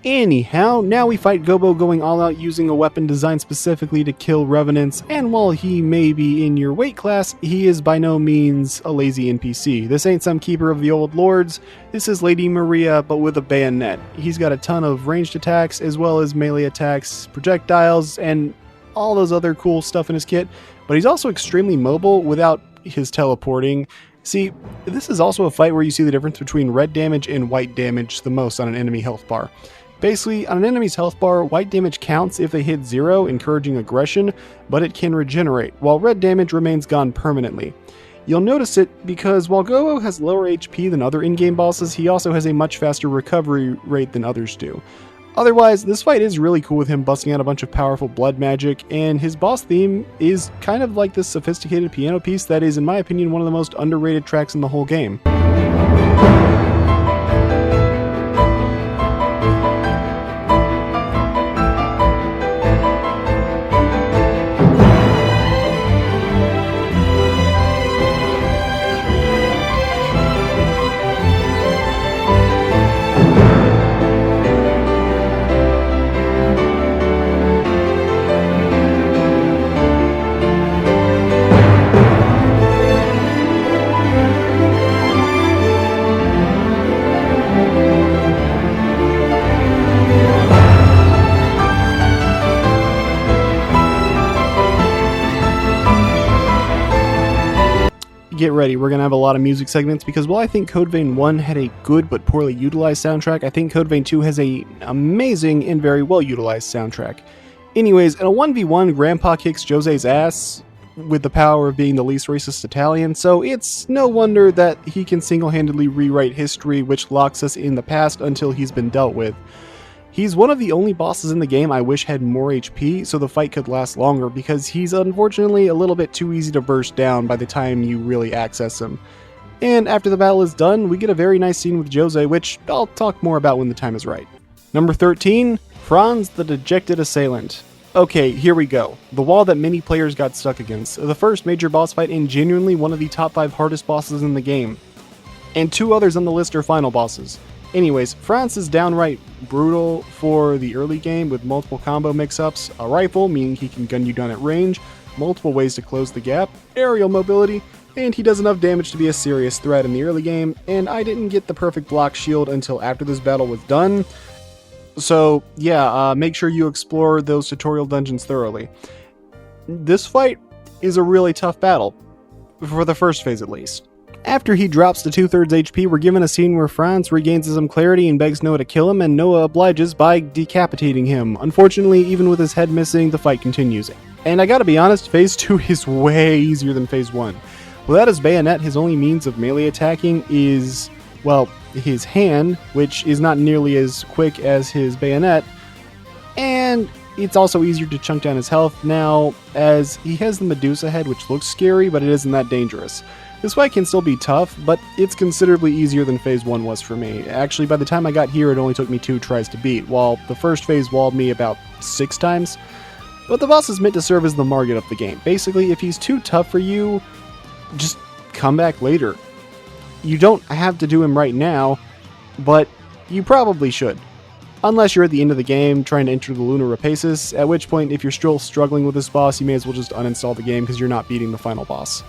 Anyhow, now we fight Gobo going all out using a weapon designed specifically to kill revenants, and while he may be in your weight class, he is by no means a lazy NPC. This ain't some keeper of the old lords, this is Lady Maria but with a bayonet. He's got a ton of ranged attacks as well as melee attacks, projectiles, and all those other cool stuff in his kit, but he's also extremely mobile without his teleporting. See, this is also a fight where you see the difference between red damage and white damage the most on an enemy health bar. Basically, on an enemy's health bar, white damage counts if they hit 0, encouraging aggression, but it can regenerate, while red damage remains gone permanently. You'll notice it because while Gobo has lower HP than other in-game bosses, he also has a much faster recovery rate than others do. Otherwise, this fight is really cool with him busting out a bunch of powerful blood magic, and his boss theme is kind of like this sophisticated piano piece that is, in my opinion, one of the most underrated tracks in the whole game. Get ready, we're going to have a lot of music segments because while I think Code Vein 1 had a good but poorly utilized soundtrack, I think Code Vein 2 has an amazing and very well utilized soundtrack. Anyways, in a 1v1, Grandpa kicks Jose's ass with the power of being the least racist Italian, so it's no wonder that he can single-handedly rewrite history which locks us in the past until he's been dealt with. He's one of the only bosses in the game I wish had more HP so the fight could last longer because he's unfortunately a little bit too easy to burst down by the time you really access him. And after the battle is done, we get a very nice scene with Jose, which I'll talk more about when the time is right. Number 13, Franz the Dejected Assailant. Okay, here we go. The wall that many players got stuck against. The first major boss fight and genuinely one of the top 5 hardest bosses in the game. And 2 others on the list are final bosses. Anyways, Franz is downright brutal for the early game with multiple combo mix-ups, a rifle, meaning he can gun you down at range, multiple ways to close the gap, aerial mobility, and he does enough damage to be a serious threat in the early game, and I didn't get the perfect block shield until after this battle was done. So yeah, make sure you explore those tutorial dungeons thoroughly. This fight is a really tough battle, for the first phase at least. After he drops to 2/3 HP, we're given a scene where Franz regains some clarity and begs Noah to kill him, and Noah obliges by decapitating him. Unfortunately, even with his head missing, the fight continues. And I gotta be honest, Phase 2 is way easier than Phase 1. Without his bayonet, his only means of melee attacking is, well, his hand, which is not nearly as quick as his bayonet, and it's also easier to chunk down his health now, as he has the Medusa head, which looks scary, but it isn't that dangerous. This fight can still be tough, but it's considerably easier than Phase 1 was for me. Actually, by the time I got here, it only took me 2 tries to beat, while the first phase walled me about 6 times. But the boss is meant to serve as the market of the game. Basically, if he's too tough for you, just come back later. You don't have to do him right now, but you probably should. Unless you're at the end of the game trying to enter the Lunar Rapaces, at which point, if you're still struggling with this boss, you may as well just uninstall the game because you're not beating the final boss.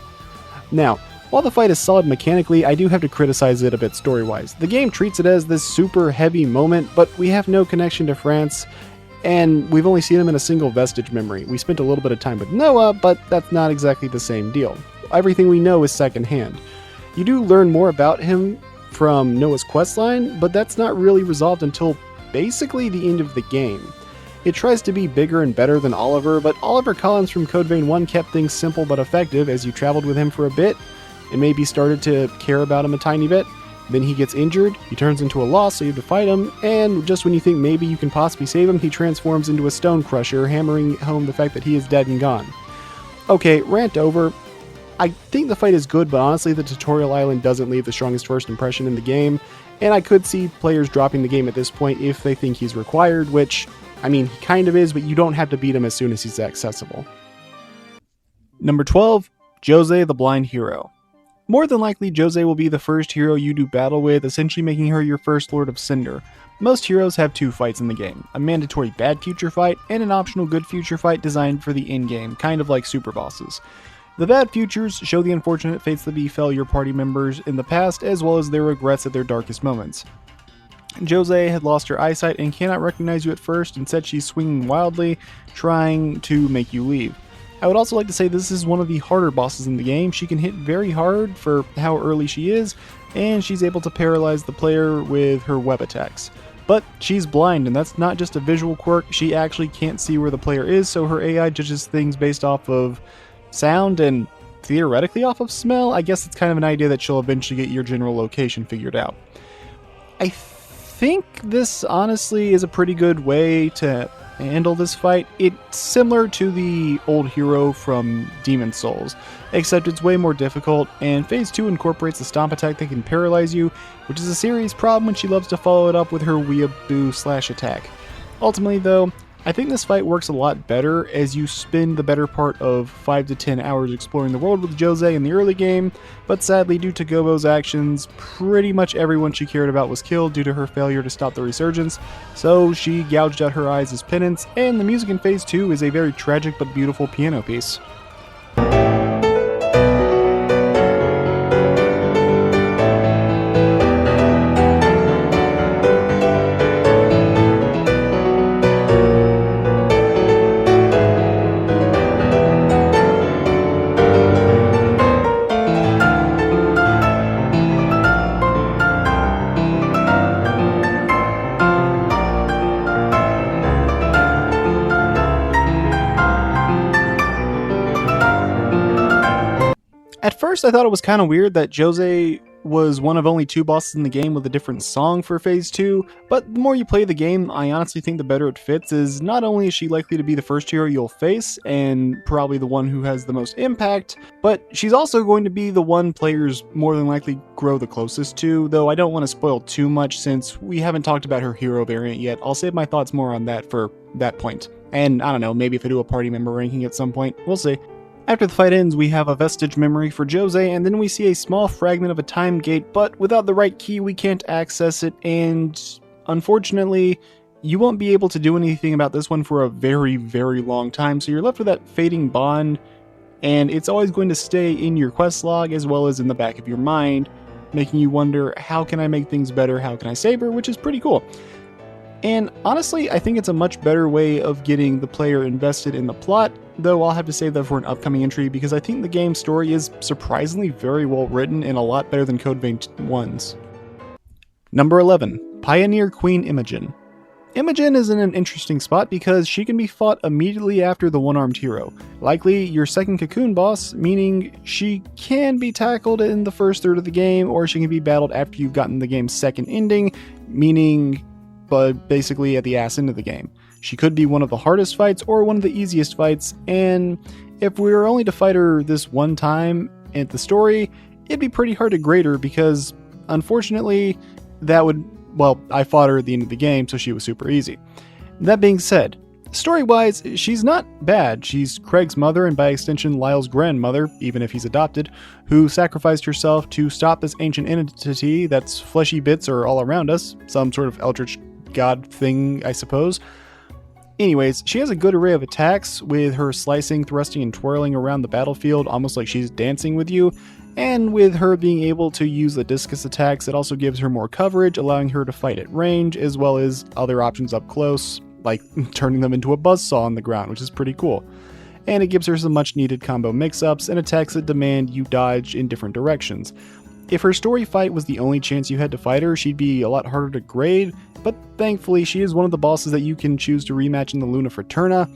Now, while the fight is solid mechanically, I do have to criticize it a bit story-wise. The game treats it as this super heavy moment, but we have no connection to France, and we've only seen him in a single vestige memory. We spent a little bit of time with Noah, but that's not exactly the same deal. Everything we know is secondhand. You do learn more about him from Noah's questline, but that's not really resolved until basically the end of the game. It tries to be bigger and better than Oliver, but Oliver Collins from Code Vein 1 kept things simple but effective as you traveled with him for a bit. and maybe started to care about him a tiny bit. Then he gets injured, he turns into a loss, so you have to fight him, and just when you think maybe you can possibly save him, he transforms into a stone crusher, hammering home the fact that he is dead and gone. Okay, rant over. I think the fight is good, but honestly the tutorial island doesn't leave the strongest first impression in the game, and I could see players dropping the game at this point if they think he's required, which, I mean, he kind of is, but you don't have to beat him as soon as he's accessible. Number 12, Jose the Blind Hero. More than likely, Jose will be the first hero you do battle with, essentially making her your first Lord of Cinder. Most heroes have two fights in the game, a mandatory bad future fight and an optional good future fight designed for the in-game, kind of like super bosses. The bad futures show the unfortunate fates that befell your party members in the past, as well as their regrets at their darkest moments. Jose had lost her eyesight and cannot recognize you at first, instead she's swinging wildly, trying to make you leave. I would also like to say this is one of the harder bosses in the game. She can hit very hard for how early she is, and she's able to paralyze the player with her web attacks. But she's blind, and that's not just a visual quirk, she actually can't see where the player is, so her AI judges things based off of sound and theoretically off of smell. I guess it's kind of an idea that she'll eventually get your general location figured out. I think this honestly is a pretty good way to handle this fight. It's similar to the old hero from Demon Souls, except it's way more difficult, and Phase 2 incorporates a stomp attack that can paralyze you, which is a serious problem when she loves to follow it up with her weeaboo slash attack. Ultimately though, I think this fight works a lot better as you spend the better part of 5 to 10 hours exploring the world with Jose in the early game, but sadly due to Gobo's actions, pretty much everyone she cared about was killed due to her failure to stop the resurgence, so she gouged out her eyes as penance, and the music in Phase 2 is a very tragic but beautiful piano piece. At first, I thought it was kind of weird that Jose was one of only 2 bosses in the game with a different song for Phase 2, but the more you play the game, I honestly think the better it fits, is not only is she likely to be the first hero you'll face, and probably the one who has the most impact, but she's also going to be the one players more than likely grow the closest to, though I don't want to spoil too much since we haven't talked about her hero variant yet. I'll save my thoughts more on that for that point. And I don't know, maybe if I do a party member ranking at some point, we'll see. After the fight ends, we have a vestige memory for Jose, and then we see a small fragment of a time gate, but without the right key we can't access it, and unfortunately, you won't be able to do anything about this one for a very, very long time, so you're left with that fading bond, and it's always going to stay in your quest log as well as in the back of your mind, making you wonder, how can I make things better, how can I save her, which is pretty cool. And honestly, I think it's a much better way of getting the player invested in the plot, though I'll have to save that for an upcoming entry because I think the game's story is surprisingly very well written and a lot better than Code Vein 1's. Number 11, Pioneer Queen Imogen. Imogen is in an interesting spot because she can be fought immediately after the one-armed hero, likely your second cocoon boss, meaning she can be tackled in the first third of the game, or she can be battled after you've gotten the game's second ending, meaning but basically at the ass end of the game. She could be one of the hardest fights or one of the easiest fights, and if we were only to fight her this one time in the story, it'd be pretty hard to grade her because, unfortunately, that would, well, I fought her at the end of the game, so she was super easy. That being said, story-wise, she's not bad. She's Craig's mother, and by extension Lyle's grandmother, even if he's adopted, who sacrificed herself to stop this ancient entity that's fleshy bits are all around us, some sort of eldritch god thing, I suppose. Anyways, she has a good array of attacks, with her slicing, thrusting, and twirling around the battlefield almost like she's dancing with you, and with her being able to use the discus attacks, it also gives her more coverage, allowing her to fight at range, as well as other options up close, like turning them into a buzzsaw on the ground, which is pretty cool. And it gives her some much needed combo mix-ups and attacks that demand you dodge in different directions. If her story fight was the only chance you had to fight her, she'd be a lot harder to grade, but thankfully she is one of the bosses that you can choose to rematch in the Luna Fraterna.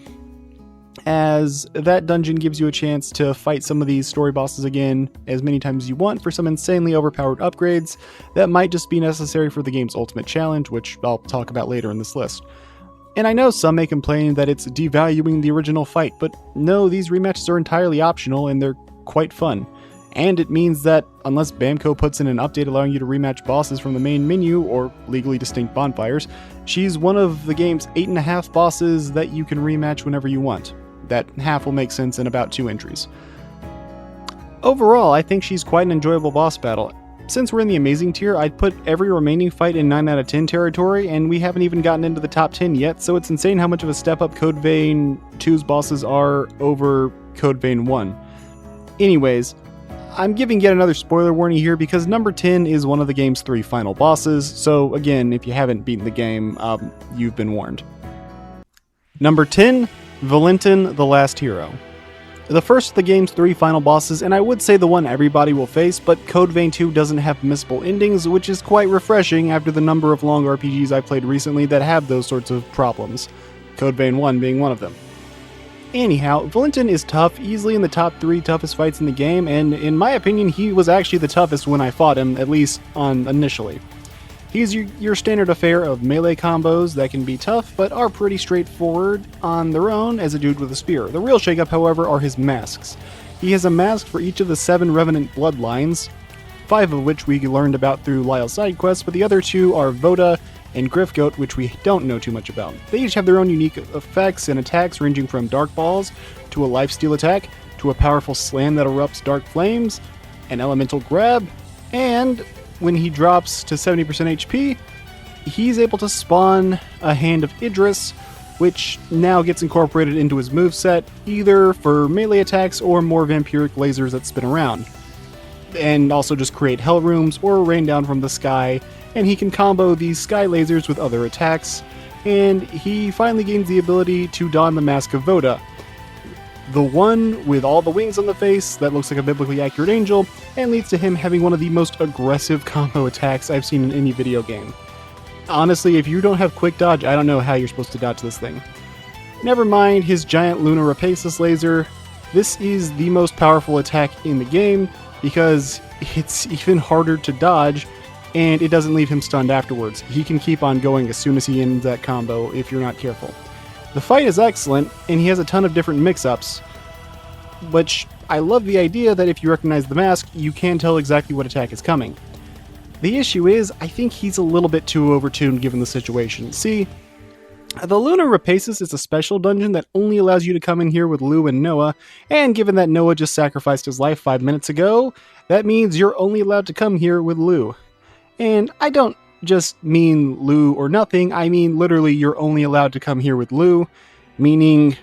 as that dungeon gives you a chance to fight some of these story bosses again as many times as you want for some insanely overpowered upgrades that might just be necessary for the game's ultimate challenge, which I'll talk about later in this list. And I know some may complain that it's devaluing the original fight, but no, these rematches are entirely optional and they're quite fun. And it means that unless Bamco puts in an update allowing you to rematch bosses from the main menu or legally distinct bonfires, she's one of the game's 8.5 bosses that you can rematch whenever you want. That half will make sense in about 2 entries. Overall, I think she's quite an enjoyable boss battle. Since we're in the amazing tier, I'd put every remaining fight in 9 out of 10 territory, and we haven't even gotten into the top 10 yet, so it's insane how much of a step up Code Vein 2's bosses are over Code Vein 1. Anyways, I'm giving yet another spoiler warning here because number 10 is one of the game's 3 final bosses, so again, if you haven't beaten the game, you've been warned. Number 10, Valentin, the Last Hero. The first of the game's 3 final bosses, and I would say the one everybody will face, but Code Vein 2 doesn't have missable endings, which is quite refreshing after the number of long RPGs I played recently that have those sorts of problems, Code Vein 1 being one of them. Anyhow, Valentin is tough, easily in the top 3 toughest fights in the game, and in my opinion, he was actually the toughest when I fought him, at least initially. He's your standard affair of melee combos that can be tough, but are pretty straightforward on their own as a dude with a spear. The real shakeup, however, are his masks. He has a mask for each of the 7 Revenant bloodlines, 5 of which we learned about through Lyle's side quests, but the other 2 are Voda and Griffgoat, which we don't know too much about. They each have their own unique effects and attacks, ranging from Dark Balls to a lifesteal attack, to a powerful slam that erupts dark flames, an elemental grab, and when he drops to 70% HP, he's able to spawn a Hand of Idris, which now gets incorporated into his moveset, either for melee attacks or more vampiric lasers that spin around. And also just create hell rooms or rain down from the sky, and he can combo these sky lasers with other attacks, and he finally gains the ability to don the Mask of Voda, the one with all the wings on the face that looks like a biblically accurate angel, and leads to him having one of the most aggressive combo attacks I've seen in any video game. Honestly, if you don't have quick dodge, I don't know how you're supposed to dodge this thing. Never mind his giant Lunar Rapaces laser. This is the most powerful attack in the game because it's even harder to dodge, and it doesn't leave him stunned afterwards. He can keep on going as soon as he ends that combo if you're not careful. The fight is excellent, and he has a ton of different mix-ups, which I love the idea that if you recognize the mask, you can tell exactly what attack is coming. The issue is, I think he's a little bit too overtuned given the situation. See, the Lunar Rapaces is a special dungeon that only allows you to come in here with Lou and Noah, and given that Noah just sacrificed his life 5 minutes ago, that means you're only allowed to come here with Lou. And I don't just mean Lou or nothing, I mean literally you're only allowed to come here with Lou, meaning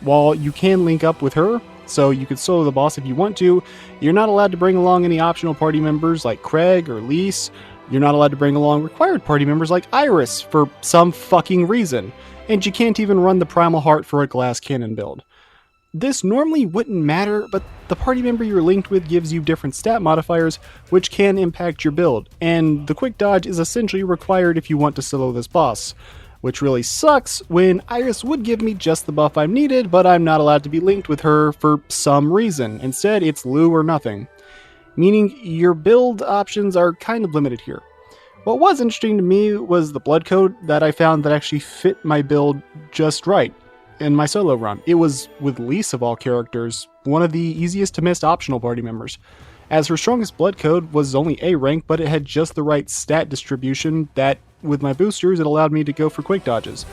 while you can link up with her, so you could solo the boss if you want to, you're not allowed to bring along any optional party members like Craig or Lise. You're not allowed to bring along required party members like Iris for some fucking reason, and you can't even run the Primal Heart for a glass cannon build. This normally wouldn't matter, but the party member you're linked with gives you different stat modifiers, which can impact your build, and the quick dodge is essentially required if you want to solo this boss, which really sucks when Iris would give me just the buff I needed, but I'm not allowed to be linked with her for some reason. Instead, it's Lou or nothing, meaning your build options are kind of limited here. What was interesting to me was the blood code that I found that actually fit my build just right in my solo run. It was, with Lise of all characters, one of the easiest to miss optional party members, as her strongest blood code was only A rank, but it had just the right stat distribution that, with my boosters, it allowed me to go for quick dodges.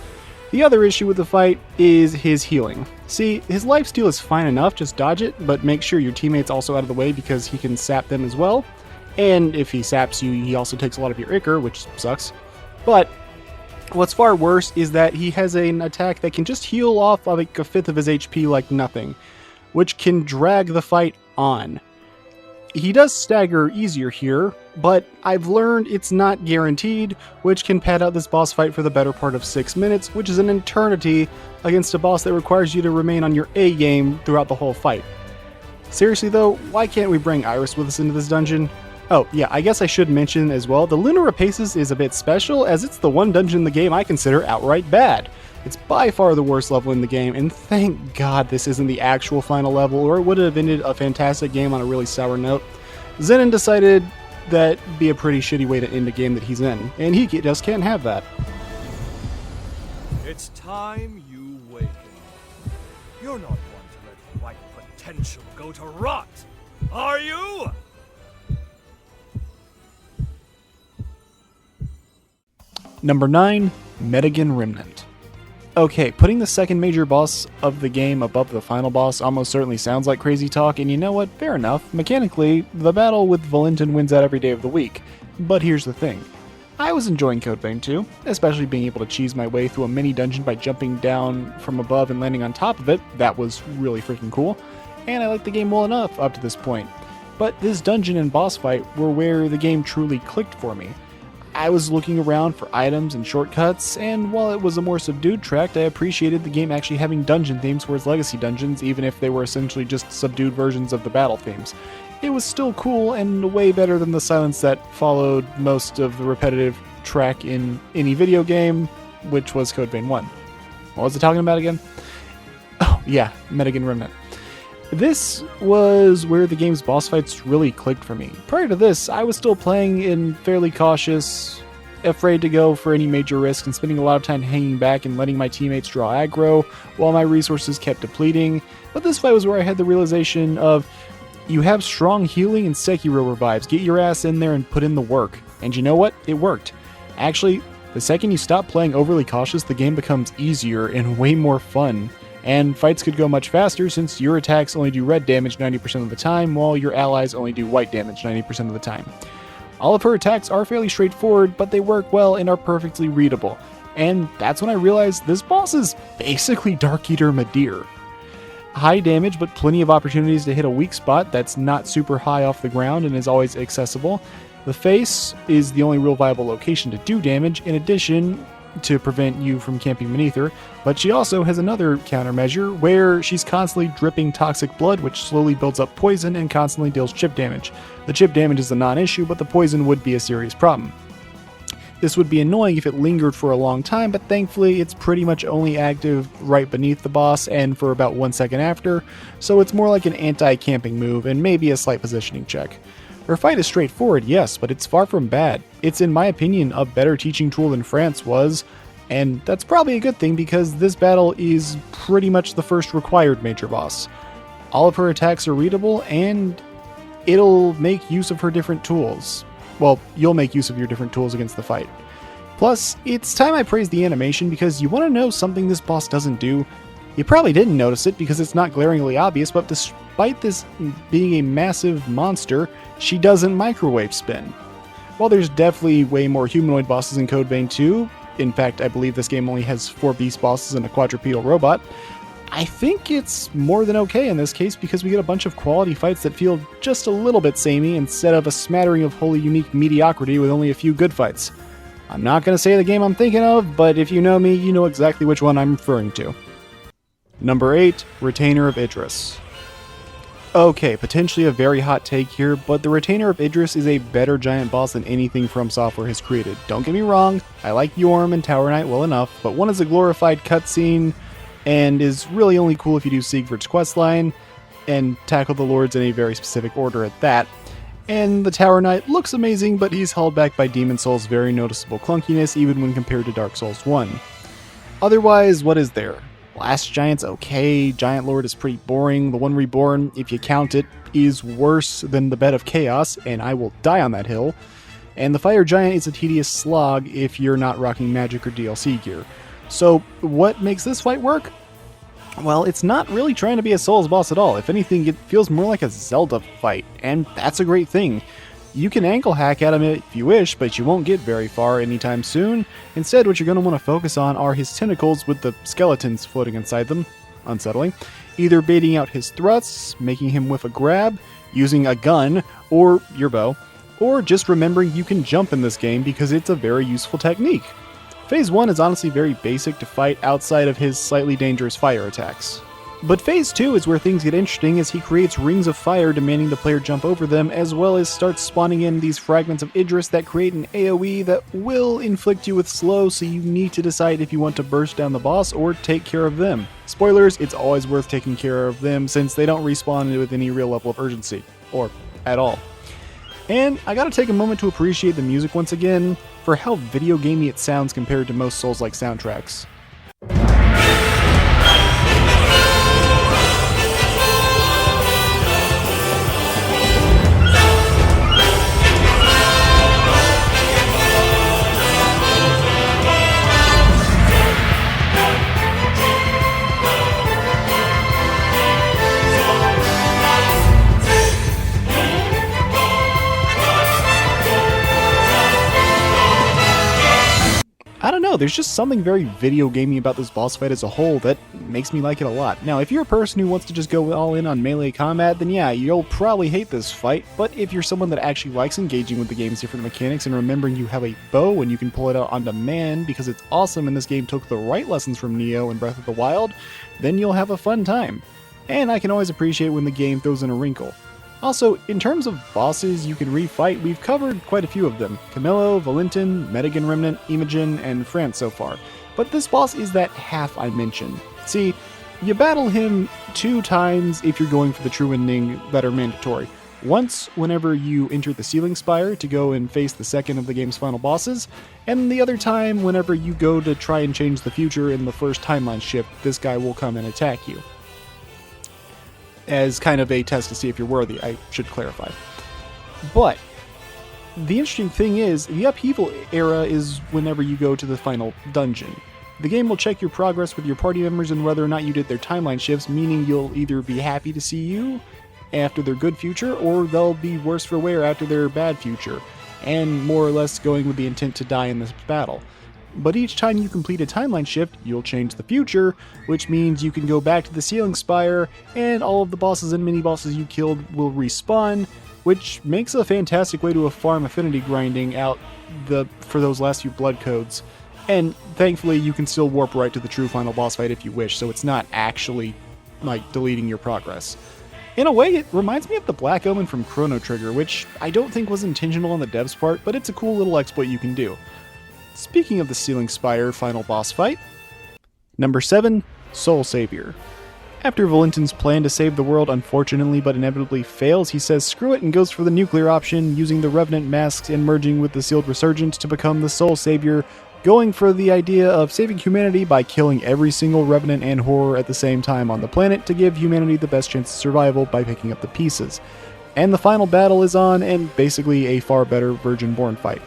The other issue with the fight is his healing. See, his lifesteal is fine enough, just dodge it, but make sure your teammate's also out of the way because he can sap them as well, and if he saps you, he also takes a lot of your Ichor, which sucks. But what's far worse is that he has an attack that can just heal off like a fifth of his HP like nothing, which can drag the fight on. He does stagger easier here, but I've learned it's not guaranteed, which can pad out this boss fight for the better part of 6 minutes, which is an eternity against a boss that requires you to remain on your A game throughout the whole fight. Seriously though, why can't we bring Iris with us into this dungeon? Oh, yeah, I guess I should mention as well, the Lunar Rapaces is a bit special, as it's the one dungeon in the game I consider outright bad. It's by far the worst level in the game, and thank God this isn't the actual final level, or it would have ended a fantastic game on a really sour note. Zenon decided that'd be a pretty shitty way to end a game that he's in, and he just can't have that.
It's time you waken. You're not one to let white potential go to rot, are you?
Number 9, Mediocre Remnant. Okay, putting the second major boss of the game above the final boss almost certainly sounds like crazy talk, and you know what? Fair enough. Mechanically, the battle with Valentin wins out every day of the week. But here's the thing. I was enjoying Code Vein 2, especially being able to cheese my way through a mini dungeon by jumping down from above and landing on top of it. That was really freaking cool. And I liked the game well enough up to this point. But this dungeon and boss fight were where the game truly clicked for me. I was looking around for items and shortcuts, and while it was a more subdued track, I appreciated the game actually having dungeon themes for its legacy dungeons, even if they were essentially just subdued versions of the battle themes. It was still cool and way better than the silence that followed most of the repetitive track in any video game, which was Code Vein 1. What was I talking about again? Oh, yeah, Mediocre Remnant. This was where the game's boss fights really clicked for me. Prior to this, I was still playing in fairly cautious, afraid to go for any major risk, and spending a lot of time hanging back and letting my teammates draw aggro while my resources kept depleting. But this fight was where I had the realization of, you have strong healing and Sekiro revives. Get your ass in there and put in the work. And you know what? It worked. Actually, the second you stop playing overly cautious, the game becomes easier and way more fun. And fights could go much faster since your attacks only do red damage 90% of the time, while your allies only do white damage 90% of the time. All of her attacks are fairly straightforward, but they work well and are perfectly readable. And that's when I realized this boss is basically Dark Eater Midir. High damage, but plenty of opportunities to hit a weak spot that's not super high off the ground and is always accessible. The face is the only real viable location to do damage, in addition to prevent you from camping beneath her, but she also has another countermeasure where she's constantly dripping toxic blood, which slowly builds up poison and constantly deals chip damage. The chip damage is a non-issue, but the poison would be a serious problem. This would be annoying if it lingered for a long time, but thankfully it's pretty much only active right beneath the boss and for about 1 second after, so it's more like an anti-camping move and maybe a slight positioning check. Her fight is straightforward, yes, but it's far from bad. It's, in my opinion, a better teaching tool than France was, and that's probably a good thing because this battle is pretty much the first required major boss. All of her attacks are readable, and it'll make use of her different tools. Well, you'll make use of your different tools against the fight. Plus, it's time I praise the animation because you want to know something this boss doesn't do? You probably didn't notice it because it's not glaringly obvious, but despite this being a massive monster, she doesn't microwave spin. While there's definitely way more humanoid bosses in Code Vein 2, in fact I believe this game only has 4 beast bosses and a quadrupedal robot, I think it's more than okay in this case because we get a bunch of quality fights that feel just a little bit samey instead of a smattering of wholly unique mediocrity with only a few good fights. I'm not going to say the game I'm thinking of, but if you know me, you know exactly which one I'm referring to. Number 8, Retainer of Idris. Okay, potentially a very hot take here, but the Retainer of Idris is a better giant boss than anything From Software has created. Don't get me wrong, I like Yorm and Tower Knight well enough, but one is a glorified cutscene and is really only cool if you do Siegfried's questline and tackle the lords in a very specific order at that. And the Tower Knight looks amazing, but he's held back by Demon Souls' very noticeable clunkiness even when compared to Dark Souls 1. Otherwise, what is there? Last Giant's okay, Giant Lord is pretty boring, the One Reborn, if you count it, is worse than the Bed of Chaos, and I will die on that hill, and the Fire Giant is a tedious slog if you're not rocking magic or DLC gear. So, what makes this fight work? Well, it's not really trying to be a Souls boss at all. If anything, it feels more like a Zelda fight, and that's a great thing. You can ankle hack at him if you wish, but you won't get very far anytime soon. Instead, what you're going to want to focus on are his tentacles with the skeletons floating inside them. Unsettling. Either baiting out his thrusts, making him whiff a grab, using a gun, or your bow, or just remembering you can jump in this game because it's a very useful technique. Phase 1 is honestly very basic to fight outside of his slightly dangerous fire attacks. But Phase 2 is where things get interesting as he creates rings of fire demanding the player jump over them, as well as starts spawning in these fragments of Idris that create an AoE that will inflict you with slow, so you need to decide if you want to burst down the boss or take care of them. Spoilers, it's always worth taking care of them since they don't respawn with any real level of urgency, or at all. And I gotta take a moment to appreciate the music once again for how video gamey it sounds compared to most Souls-like soundtracks. I don't know, there's just something very video gamey about this boss fight as a whole that makes me like it a lot. Now, if you're a person who wants to just go all in on melee combat, then yeah, you'll probably hate this fight, but if you're someone that actually likes engaging with the game's different mechanics and remembering you have a bow and you can pull it out on demand because it's awesome and this game took the right lessons from Neo and Breath of the Wild, then you'll have a fun time. And I can always appreciate when the game throws in a wrinkle. Also, in terms of bosses you can refight, we've covered quite a few of them. Camillo, Valentin, Medigan Remnant, Imogen, and France so far. But this boss is that half I mentioned. See, you battle him 2 times if you're going for the true ending that are mandatory. Once whenever you enter the Ceiling Spire to go and face the second of the game's final bosses, and the other time whenever you go to try and change the future in the first timeline shift, this guy will come and attack you. As kind of a test to see if you're worthy, I should clarify. But the interesting thing is, the upheaval era is whenever you go to the final dungeon. The game will check your progress with your party members and whether or not you did their timeline shifts, meaning you'll either be happy to see you after their good future, or they'll be worse for wear after their bad future, and more or less going with the intent to die in this battle. But each time you complete a timeline shift, you'll change the future, which means you can go back to the Ceiling Spire, and all of the bosses and mini-bosses you killed will respawn, which makes a fantastic way to farm affinity grinding out for those last few blood codes. And thankfully, you can still warp right to the true final boss fight if you wish, so it's not actually, like, deleting your progress. In a way, it reminds me of the Black Omen from Chrono Trigger, which I don't think was intentional on the devs' part, but it's a cool little exploit you can do. Speaking of the Ceiling Spire final boss fight, number 7, Soul Savior. After Valentin's plan to save the world unfortunately but inevitably fails, he says screw it and goes for the nuclear option, using the Revenant masks and merging with the Sealed Resurgent to become the Soul Savior, going for the idea of saving humanity by killing every single Revenant and Horror at the same time on the planet to give humanity the best chance of survival by picking up the pieces. And the final battle is on, and basically a far better Virgin-born fight.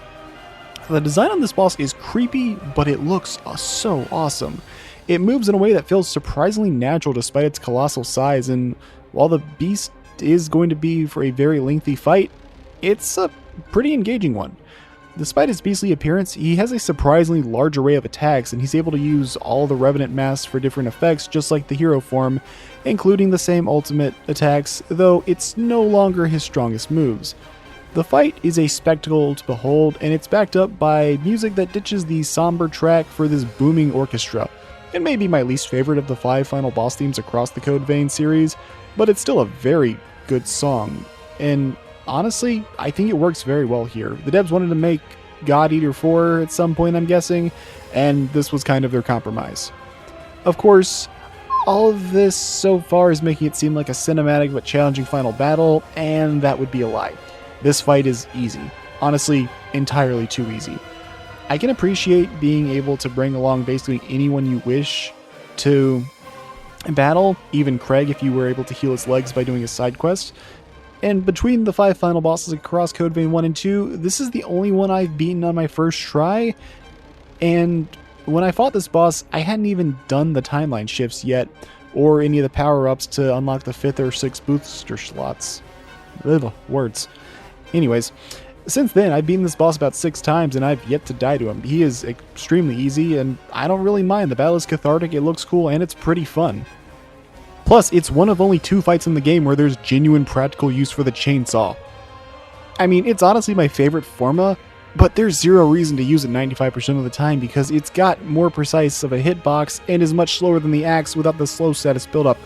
The design on this boss is creepy, but it looks so awesome. It moves in a way that feels surprisingly natural despite its colossal size, and while the beast is going to be for a very lengthy fight, it's a pretty engaging one. Despite his beastly appearance, he has a surprisingly large array of attacks, and he's able to use all the Revenant masks for different effects just like the hero form, including the same ultimate attacks, though it's no longer his strongest moves. The fight is a spectacle to behold, and it's backed up by music that ditches the somber track for this booming orchestra. It may be my least favorite of the 5 final boss themes across the Code Vein series, but it's still a very good song, and honestly, I think it works very well here. The devs wanted to make God Eater 4 at some point, I'm guessing, and this was kind of their compromise. Of course, all of this so far is making it seem like a cinematic but challenging final battle, and that would be a lie. This fight is easy. Honestly, entirely too easy. I can appreciate being able to bring along basically anyone you wish to battle, even Craig if you were able to heal his legs by doing a side quest. And between the 5 final bosses across Code Vein 1 and 2, this is the only one I've beaten on my first try, and when I fought this boss, I hadn't even done the timeline shifts yet, or any of the power-ups to unlock the 5th or 6th booster slots. Ugh, words. Anyways, since then, I've beaten this boss about 6 times, and I've yet to die to him. He is extremely easy, and I don't really mind. The battle is cathartic, it looks cool, and it's pretty fun. Plus, it's one of only 2 fights in the game where there's genuine practical use for the chainsaw. I mean, it's honestly my favorite forma, but there's zero reason to use it 95% of the time because it's got more precise of a hitbox and is much slower than the axe without the slow status buildup.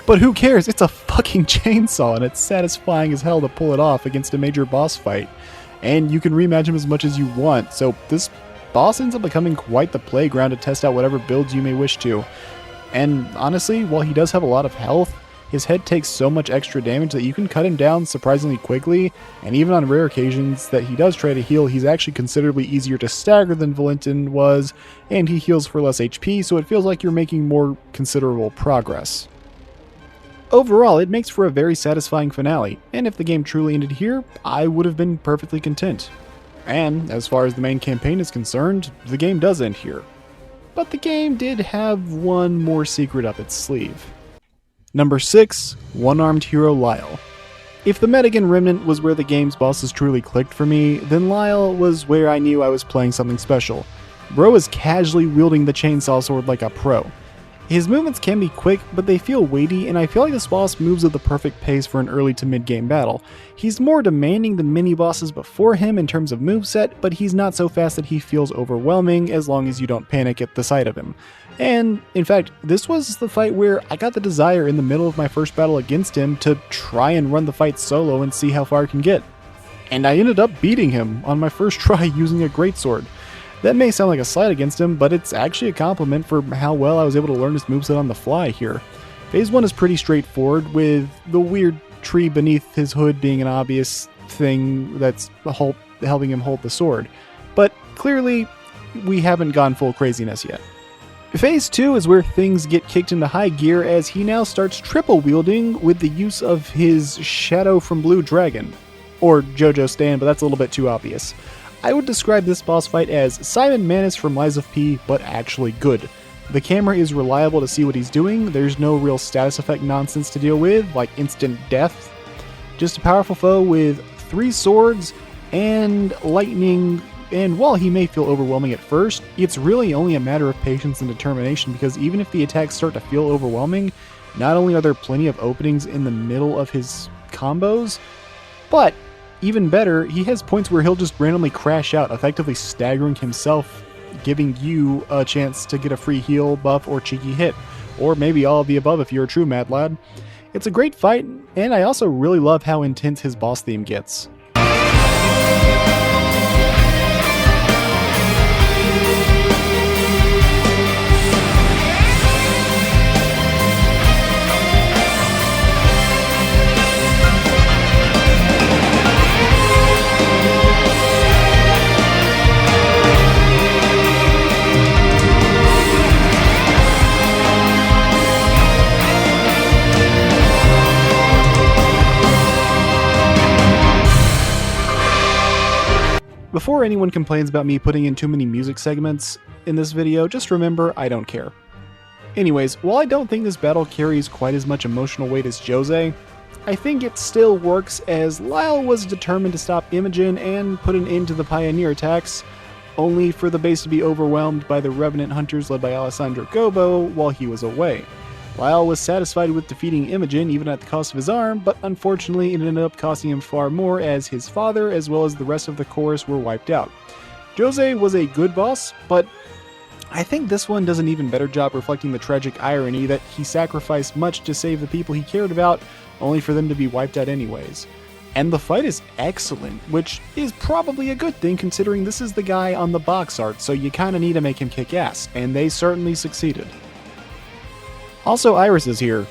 But who cares? It's a fucking chainsaw and it's satisfying as hell to pull it off against a major boss fight. And you can rematch him as much as you want, so this boss ends up becoming quite the playground to test out whatever builds you may wish to. And honestly, while he does have a lot of health, his head takes so much extra damage that you can cut him down surprisingly quickly, and even on rare occasions that he does try to heal, he's actually considerably easier to stagger than Valentin was, and he heals for less HP, so it feels like you're making more considerable progress. Overall, it makes for a very satisfying finale, and if the game truly ended here, I would have been perfectly content. And, as far as the main campaign is concerned, the game does end here. But the game did have one more secret up its sleeve. Number 6, One-Armed Hero Lyle. If the Mediocre Remnant was where the game's bosses truly clicked for me, then Lyle was where I knew I was playing something special. Bro is casually wielding the chainsaw sword like a pro. His movements can be quick, but they feel weighty, and I feel like this boss moves at the perfect pace for an early to mid-game battle. He's more demanding than many bosses before him in terms of moveset, but he's not so fast that he feels overwhelming as long as you don't panic at the sight of him. And, in fact, this was the fight where I got the desire in the middle of my first battle against him to try and run the fight solo and see how far I can get. And I ended up beating him on my first try using a greatsword. That may sound like a slight against him, but it's actually a compliment for how well I was able to learn his moveset on the fly here. Phase 1 is pretty straightforward, with the weird tree beneath his hood being an obvious thing that's helping him hold the sword. But clearly, we haven't gone full craziness yet. Phase 2 is where things get kicked into high gear as he now starts triple wielding with the use of his Shadow from Blue Dragon. Or JoJo Stan, but that's a little bit too obvious. I would describe this boss fight as Simon Manus from Lies of P, but actually good. The camera is reliable to see what he's doing, there's no real status effect nonsense to deal with, like instant death. Just a powerful foe with 3 swords and lightning, and while he may feel overwhelming at first, it's really only a matter of patience and determination because even if the attacks start to feel overwhelming, not only are there plenty of openings in the middle of his combos, but even better, he has points where he'll just randomly crash out, effectively staggering himself, giving you a chance to get a free heal, buff, or cheeky hit. Or maybe all of the above if you're a true mad lad. It's a great fight, and I also really love how intense his boss theme gets. Before anyone complains about me putting in too many music segments in this video, just remember, I don't care. Anyways, while I don't think this battle carries quite as much emotional weight as Jose, I think it still works as Lyle was determined to stop Imogen and put an end to the Pioneer attacks, only for the base to be overwhelmed by the Revenant hunters led by Alessandro Gobo while he was away. Lyle was satisfied with defeating Imogen even at the cost of his arm, but unfortunately it ended up costing him far more as his father as well as the rest of the chorus were wiped out. Jose was a good boss, but I think this one does an even better job reflecting the tragic irony that he sacrificed much to save the people he cared about, only for them to be wiped out anyways. And the fight is excellent, which is probably a good thing considering this is the guy on the box art, so you kinda need to make him kick ass, and they certainly succeeded. Also, Iris is here.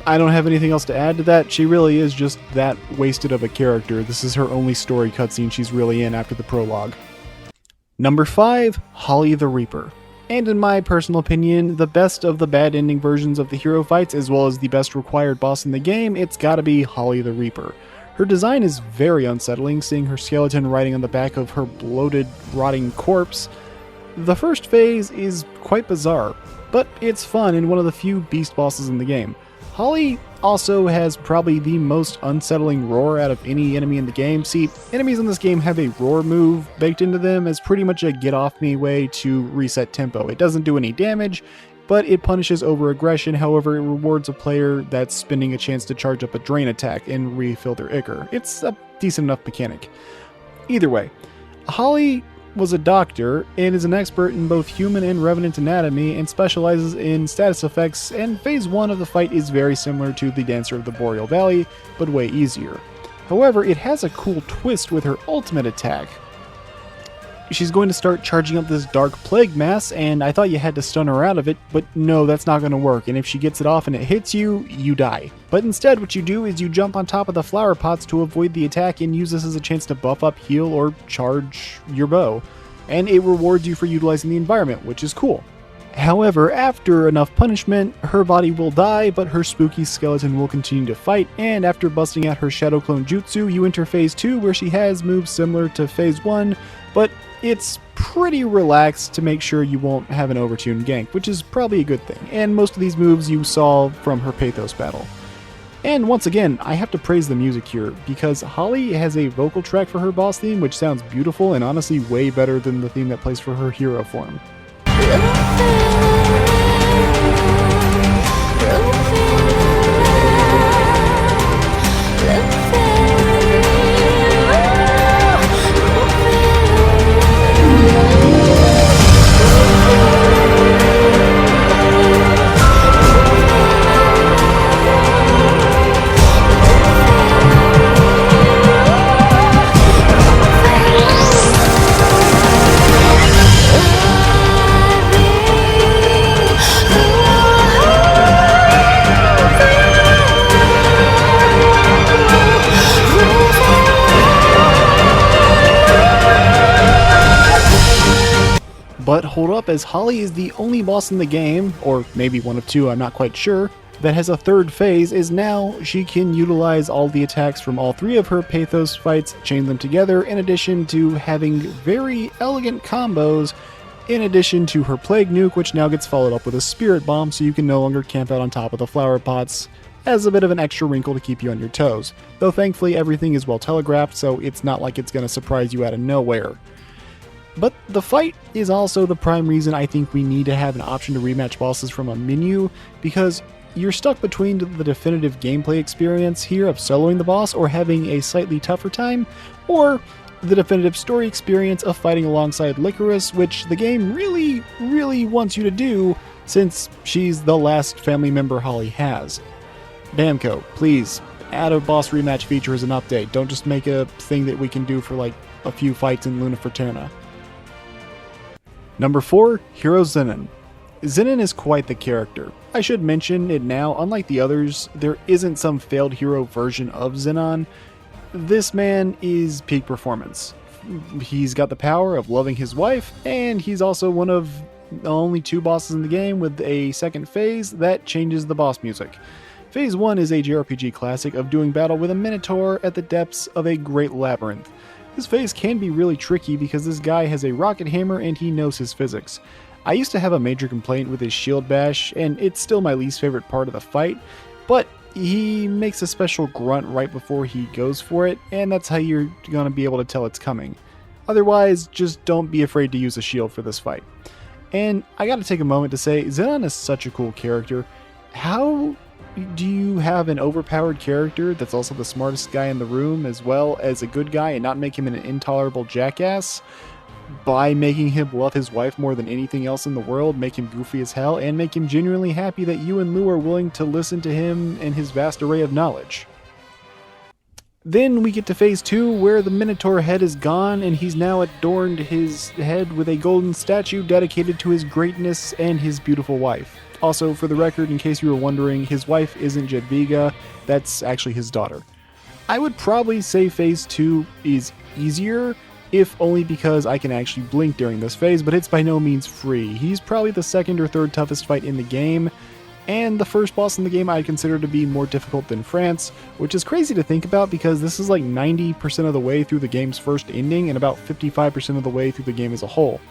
I don't have anything else to add to that. She really is just that wasted of a character. This is her only story cutscene she's really in after the prologue. Number 5, Holly the Reaper. And in my personal opinion, the best of the bad ending versions of the hero fights as well as the best required boss in the game, it's gotta be Holly the Reaper. Her design is very unsettling, seeing her skeleton riding on the back of her bloated, rotting corpse. The first phase is quite bizarre, but it's fun and one of the few beast bosses in the game. Holly also has probably the most unsettling roar out of any enemy in the game. See, enemies in this game have a roar move baked into them as pretty much a get off me way to reset tempo. It doesn't do any damage, but it punishes over-aggression, however it rewards a player that's spending a chance to charge up a drain attack and refill their ichor. It's a decent enough mechanic. Either way, Holly was a doctor and is an expert in both human and revenant anatomy and specializes in status effects, and phase 1 of the fight is very similar to the Dancer of the Boreal Valley, but way easier. However, it has a cool twist with her ultimate attack. She's going to start charging up this dark plague mass, and I thought you had to stun her out of it, but no, that's not going to work, and if she gets it off and it hits you, you die. But instead, what you do is you jump on top of the flower pots to avoid the attack and use this as a chance to buff up, heal, or charge your bow. And it rewards you for utilizing the environment, which is cool. However, after enough punishment, her body will die, but her spooky skeleton will continue to fight, and after busting out her Shadow Clone Jutsu, you enter phase 2, where she has moves similar to phase 1, but it's pretty relaxed to make sure you won't have an overtuned gank, which is probably a good thing, and most of these moves you saw from her Pathos battle. And once again, I have to praise the music here, because Holly has a vocal track for her boss theme which sounds beautiful and honestly way better than the theme that plays for her hero form. But hold up, as Holly is the only boss in the game, or maybe one of two, I'm not quite sure, that has a third phase, is now she can utilize all the attacks from all 3 of her Pathos fights, chain them together, in addition to having very elegant combos, in addition to her Plague Nuke, which now gets followed up with a Spirit Bomb, so you can no longer camp out on top of the flower pots, as a bit of an extra wrinkle to keep you on your toes. Though thankfully everything is well telegraphed, so it's not like it's going to surprise you out of nowhere. But the fight is also the prime reason I think we need to have an option to rematch bosses from a menu, because you're stuck between the definitive gameplay experience here of soloing the boss or having a slightly tougher time, or the definitive story experience of fighting alongside Licorice, which the game really wants you to do since she's the last family member Holly has. Namco, please, add a boss rematch feature as an update. Don't just make a thing that we can do for like a few fights in Luna Fraterna. Number 4, Hero Zenon. Zenon is quite the character. I should mention it now, unlike the others, there isn't some failed hero version of Zenon. This man is peak performance. He's got the power of loving his wife, and he's also one of the only 2 bosses in the game with a second phase that changes the boss music. Phase 1 is a JRPG classic of doing battle with a Minotaur at the depths of a great labyrinth. This phase can be really tricky because this guy has a rocket hammer and he knows his physics. I used to have a major complaint with his shield bash, and it's still my least favorite part of the fight, but he makes a special grunt right before he goes for it, and that's how you're going to be able to tell it's coming. Otherwise, just don't be afraid to use a shield for this fight. And I gotta take a moment to say, Zenon is such a cool character. How do you have an overpowered character that's also the smartest guy in the room as well as a good guy and not make him an intolerable jackass by making him love his wife more than anything else in the world, make him goofy as hell, and make him genuinely happy that you and Lou are willing to listen to him and his vast array of knowledge? Then we get to phase 2, where the Minotaur head is gone and he's now adorned his head with a golden statue dedicated to his greatness and his beautiful wife. Also, for the record, in case you were wondering, his wife isn't Jedviga, that's actually his daughter. I would probably say phase 2 is easier, if only because I can actually blink during this phase, but it's by no means free. He's probably the second or third toughest fight in the game, and the first boss in the game I'd consider to be more difficult than France, which is crazy to think about because this is like 90% of the way through the game's first ending and about 55% of the way through the game as a whole.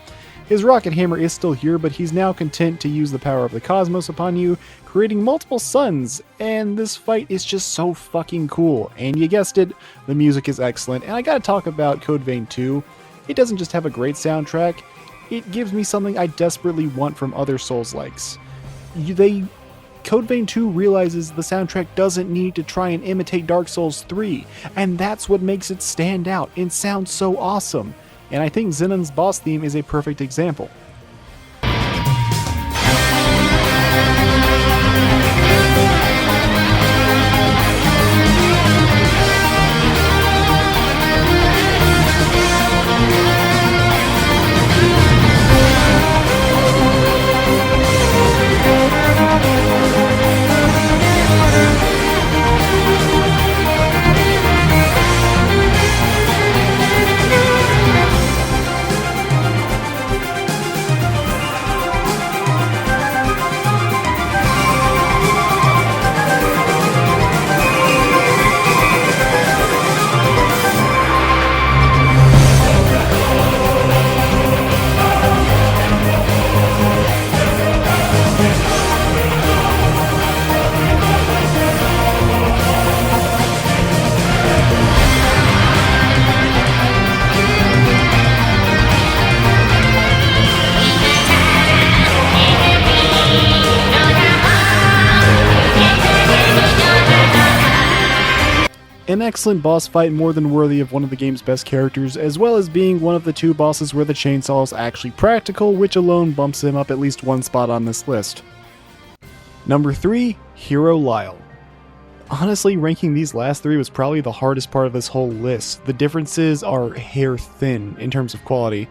His rocket hammer is still here, but he's now content to use the power of the cosmos upon you, creating multiple suns, and this fight is just so fucking cool. And you guessed it, the music is excellent, and I gotta talk about Code Vein 2. It doesn't just have a great soundtrack, it gives me something I desperately want from other Souls-likes. Code Vein 2 realizes the soundtrack doesn't need to try and imitate Dark Souls 3, and that's what makes it stand out and sound so awesome. and I think Zenon's boss theme is a perfect example. An excellent boss fight, more than worthy of one of the game's best characters, as well as being one of the 2 bosses where the chainsaw is actually practical, which alone bumps him up at least 1 spot on this list. Number 3, Hero Lyle. Honestly, ranking these last 3 was probably the hardest part of this whole list. The differences are hair thin in terms of quality.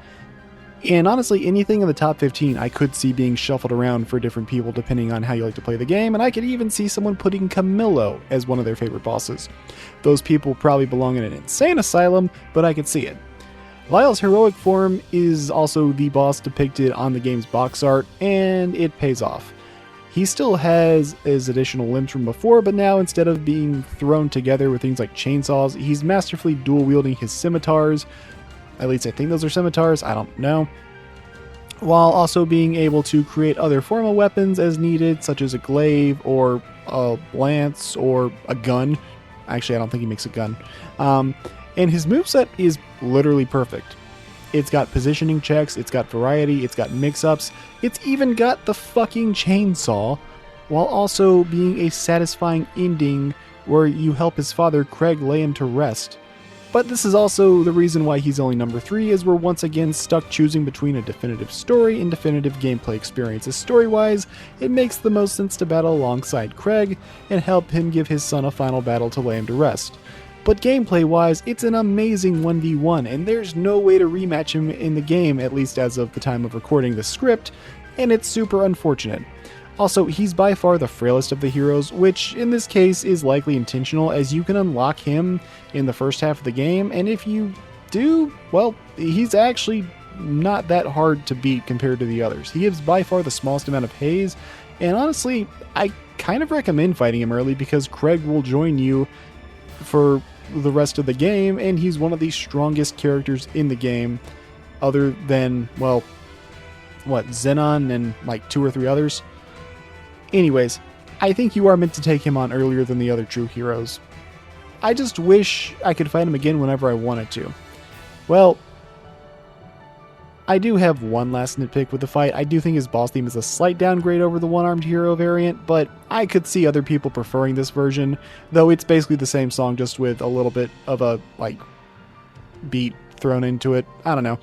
And honestly, anything in the top 15 I could see being shuffled around for different people depending on how you like to play the game, and I could even see someone putting Camillo as one of their favorite bosses. Those people probably belong in an insane asylum, but I could see it. Lyle's heroic form is also the boss depicted on the game's box art, and it pays off. He still has his additional limbs from before, but now instead of being thrown together with things like chainsaws, he's masterfully dual-wielding his scimitars. At least I think those are scimitars, I don't know. While also being able to create other formal weapons as needed, such as a glaive or a lance or a gun. Actually, I don't think he makes a gun. And his moveset is literally perfect. It's got positioning checks, it's got variety, it's got mix-ups, it's even got the fucking chainsaw, while also being a satisfying ending where you help his father Craig lay him to rest. But this is also the reason why he's only number 3, as we're once again stuck choosing between a definitive story and definitive gameplay experiences. Story-wise, it makes the most sense to battle alongside Craig and help him give his son a final battle to lay him to rest. But gameplay-wise, it's an amazing 1v1, and there's no way to rematch him in the game, at least as of the time of recording the script, and it's super unfortunate. Also, he's by far the frailest of the heroes, which in this case is likely intentional, as you can unlock him in the first half of the game, and if you do, well, he's actually not that hard to beat compared to the others. He gives by far the smallest amount of haze, and honestly, I kind of recommend fighting him early because Craig will join you for the rest of the game, and he's one of the strongest characters in the game, other than, well, Zenon and like 2 or 3 others. Anyways, I think you are meant to take him on earlier than the other true heroes. I just wish I could fight him again whenever I wanted to. Well, I do have one last nitpick with the fight. I do think his boss theme is a slight downgrade over the one-armed hero variant, but I could see other people preferring this version, though it's basically the same song just with a little bit of a, beat thrown into it. I don't know.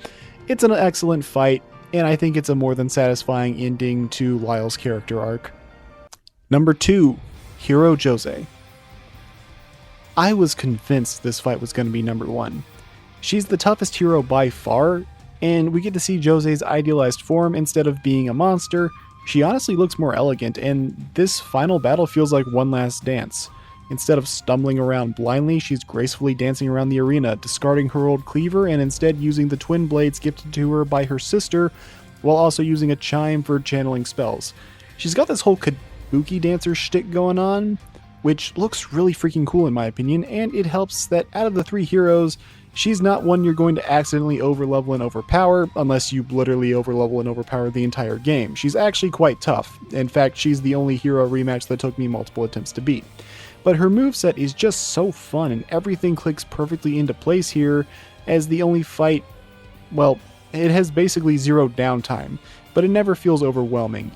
It's an excellent fight, and I think it's a more than satisfying ending to Lyle's character arc. Number 2, Hero Jose. I was convinced this fight was going to be number 1. She's the toughest hero by far, and we get to see Jose's idealized form instead of being a monster. She honestly looks more elegant, and this final battle feels like one last dance. Instead of stumbling around blindly, she's gracefully dancing around the arena, discarding her old cleaver and instead using the twin blades gifted to her by her sister, while also using a chime for channeling spells. She's got this whole kabuki dancer shtick going on, which looks really freaking cool in my opinion, and it helps that out of the 3 heroes, she's not one you're going to accidentally overlevel and overpower, unless you literally overlevel and overpower the entire game. She's actually quite tough. In fact, she's the only hero rematch that took me multiple attempts to beat. But her moveset is just so fun, and everything clicks perfectly into place here, as the only fight, well, it has basically zero downtime, but it never feels overwhelming.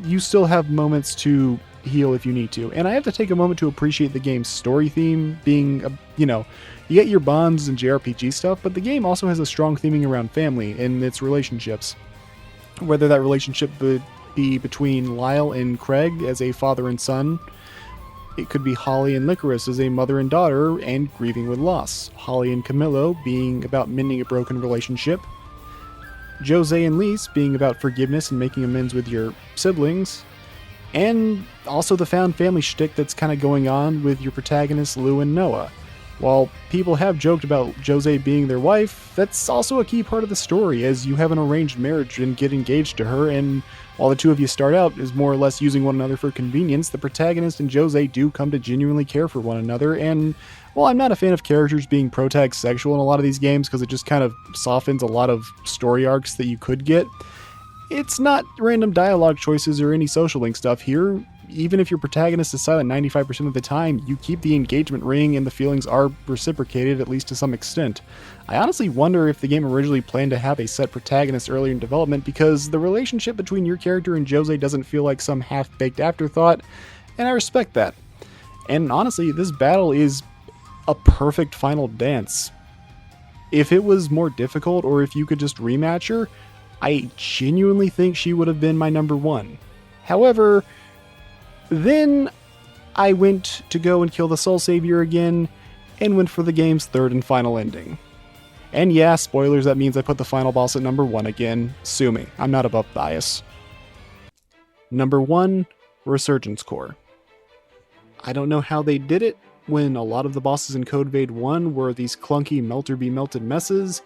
You still have moments to heal if you need to. And I have to take a moment to appreciate the game's story theme being, you get your bonds and JRPG stuff, but the game also has a strong theming around family and its relationships. Whether that relationship would be between Lyle and Craig as a father and son, it could be Holly and Licorice as a mother and daughter and grieving with loss, Holly and Camillo being about mending a broken relationship, Jose and Lise being about forgiveness and making amends with your siblings, and also the found family shtick that's kind of going on with your protagonists Lou and Noah. While people have joked about Jose being their wife, that's also a key part of the story, as you have an arranged marriage and get engaged to her, and while the two of you start out as more or less using one another for convenience, the protagonist and Jose do come to genuinely care for one another, and while I'm not a fan of characters being protag sexual in a lot of these games because it just kind of softens a lot of story arcs that you could get, it's not random dialogue choices or any social link stuff here. Even if your protagonist is silent 95% of the time, you keep the engagement ring and the feelings are reciprocated, at least to some extent. I honestly wonder if the game originally planned to have a set protagonist earlier in development, because the relationship between your character and Jose doesn't feel like some half-baked afterthought, and I respect that. And honestly, this battle is a perfect final dance. If it was more difficult, or if you could just rematch her, I genuinely think she would have been my number one. However, then I went to go and kill the Soul Savior again, and went for the game's third and final ending. And yeah, spoilers, that means I put the final boss at number 1 again. Sue me, I'm not above bias. Number 1, Resurgence Core. I don't know how they did it when a lot of the bosses in Code Vein 1 were these clunky melter-be-melted messes,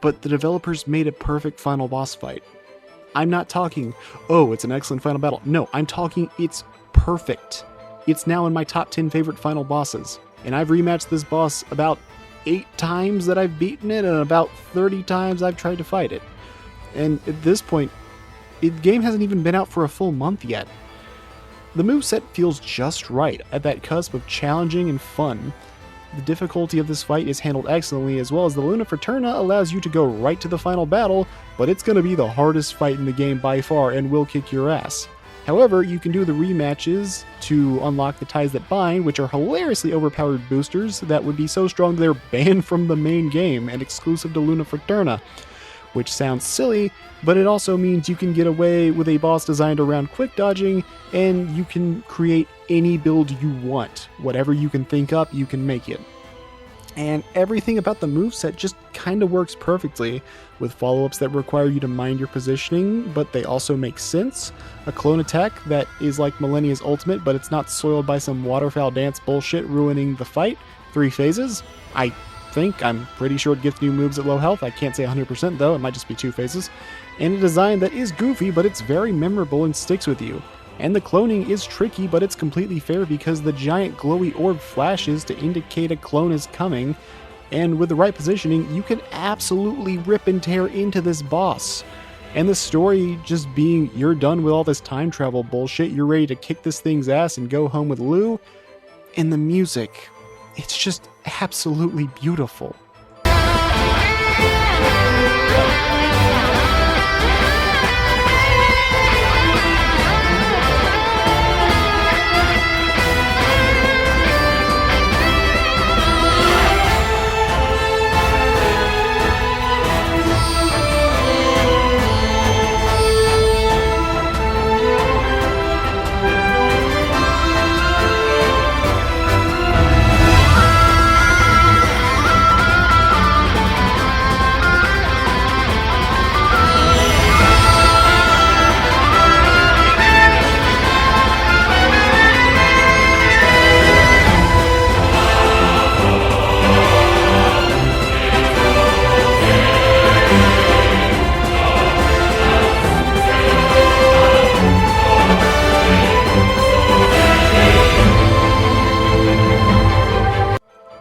but the developers made a perfect final boss fight. I'm not talking, oh, it's an excellent final battle. No, I'm talking it's perfect. It's now in my top 10 favorite final bosses, and I've rematched this boss about 8 times that I've beaten it, and about 30 times I've tried to fight it. And at this point, the game hasn't even been out for a full month yet. The moveset feels just right, at that cusp of challenging and fun. The difficulty of this fight is handled excellently, as well as the Luna Fraterna allows you to go right to the final battle, but it's going to be the hardest fight in the game by far and will kick your ass. However, you can do the rematches to unlock the Ties That Bind, which are hilariously overpowered boosters that would be so strong they're banned from the main game and exclusive to Luna Fraterna, which sounds silly, but it also means you can get away with a boss designed around quick dodging, and you can create any build you want. Whatever you can think up, you can make it. And everything about the moveset just kind of works perfectly, with follow-ups that require you to mind your positioning, but they also make sense. A clone attack that is like Millennia's ultimate, but it's not soiled by some waterfowl dance bullshit ruining the fight. 3 phases. I'm pretty sure it gets new moves at low health. I can't say 100% though, it might just be 2 phases. And a design that is goofy, but it's very memorable and sticks with you. And the cloning is tricky, but it's completely fair because the giant glowy orb flashes to indicate a clone is coming, and with the right positioning, you can absolutely rip and tear into this boss. And the story just being, you're done with all this time travel bullshit, you're ready to kick this thing's ass and go home with Lou, and the music, it's just absolutely beautiful.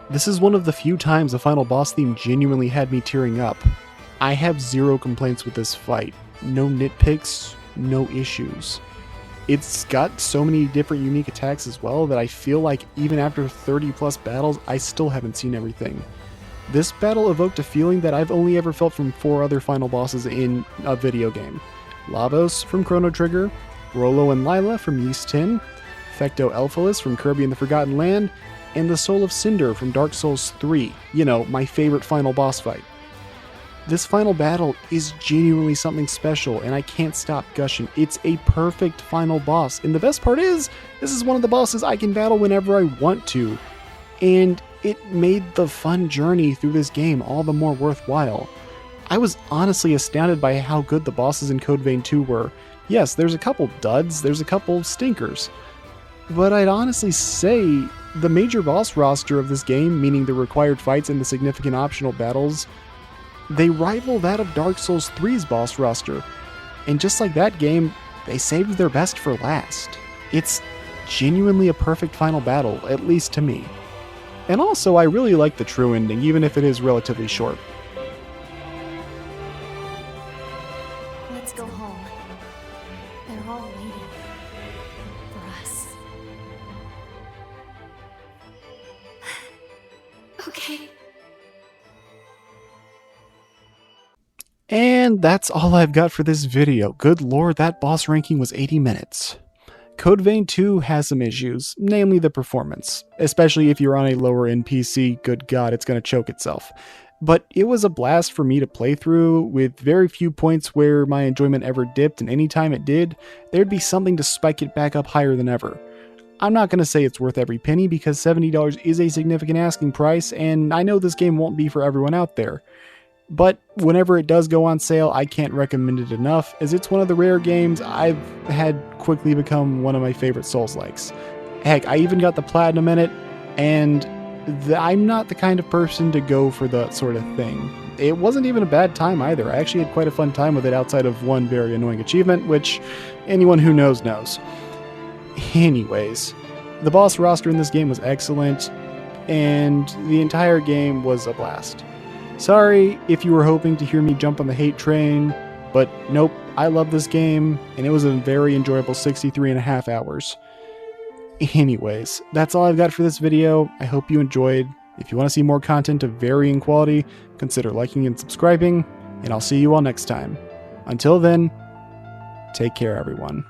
This is one of the few times the final boss theme genuinely had me tearing up. I have 0 complaints with this fight. No nitpicks, no issues. It's got so many different unique attacks as well that I feel like even after 30 plus battles, I still haven't seen everything. This battle evoked a feeling that I've only ever felt from 4 other final bosses in a video game. Lavos from Chrono Trigger, Rolo and Lila from Ys 10, Perfecto Elphalus from Kirby and the Forgotten Land, and the Soul of Cinder from Dark Souls 3, you know, my favorite final boss fight. This final battle is genuinely something special, and I can't stop gushing. It's a perfect final boss, and the best part is, this is one of the bosses I can battle whenever I want to, and it made the fun journey through this game all the more worthwhile. I was honestly astounded by how good the bosses in Code Vein 2 were. Yes, there's a couple duds, there's a couple stinkers, but I'd honestly say the major boss roster of this game, meaning the required fights and the significant optional battles, they rival that of Dark Souls 3's boss roster, and just like that game, they saved their best for last. It's genuinely a perfect final battle, at least to me. And also, I really like the true ending, even if it is relatively short.
Let's go home. They're all waiting for us. Okay.
And that's all I've got for this video. Good lord, that boss ranking was 80 minutes. Code Vein 2 has some issues, namely the performance. Especially if you're on a lower end PC, good god, it's gonna choke itself. But it was a blast for me to play through, with very few points where my enjoyment ever dipped, and anytime it did, there'd be something to spike it back up higher than ever. I'm not going to say it's worth every penny, because $70 is a significant asking price, and I know this game won't be for everyone out there. But whenever it does go on sale, I can't recommend it enough, as it's one of the rare games I've had quickly become one of my favorite Souls-likes. Heck, I even got the Platinum in it, and I'm not the kind of person to go for that sort of thing. It wasn't even a bad time either. I actually had quite a fun time with it outside of one very annoying achievement, which anyone who knows knows. Anyways, the boss roster in this game was excellent, and the entire game was a blast. Sorry if you were hoping to hear me jump on the hate train, but nope, I love this game, and it was a very enjoyable 63.5 hours. Anyways, that's all I've got for this video. I hope you enjoyed. If you want to see more content of varying quality, consider liking and subscribing, and I'll see you all next time. Until then, take care everyone.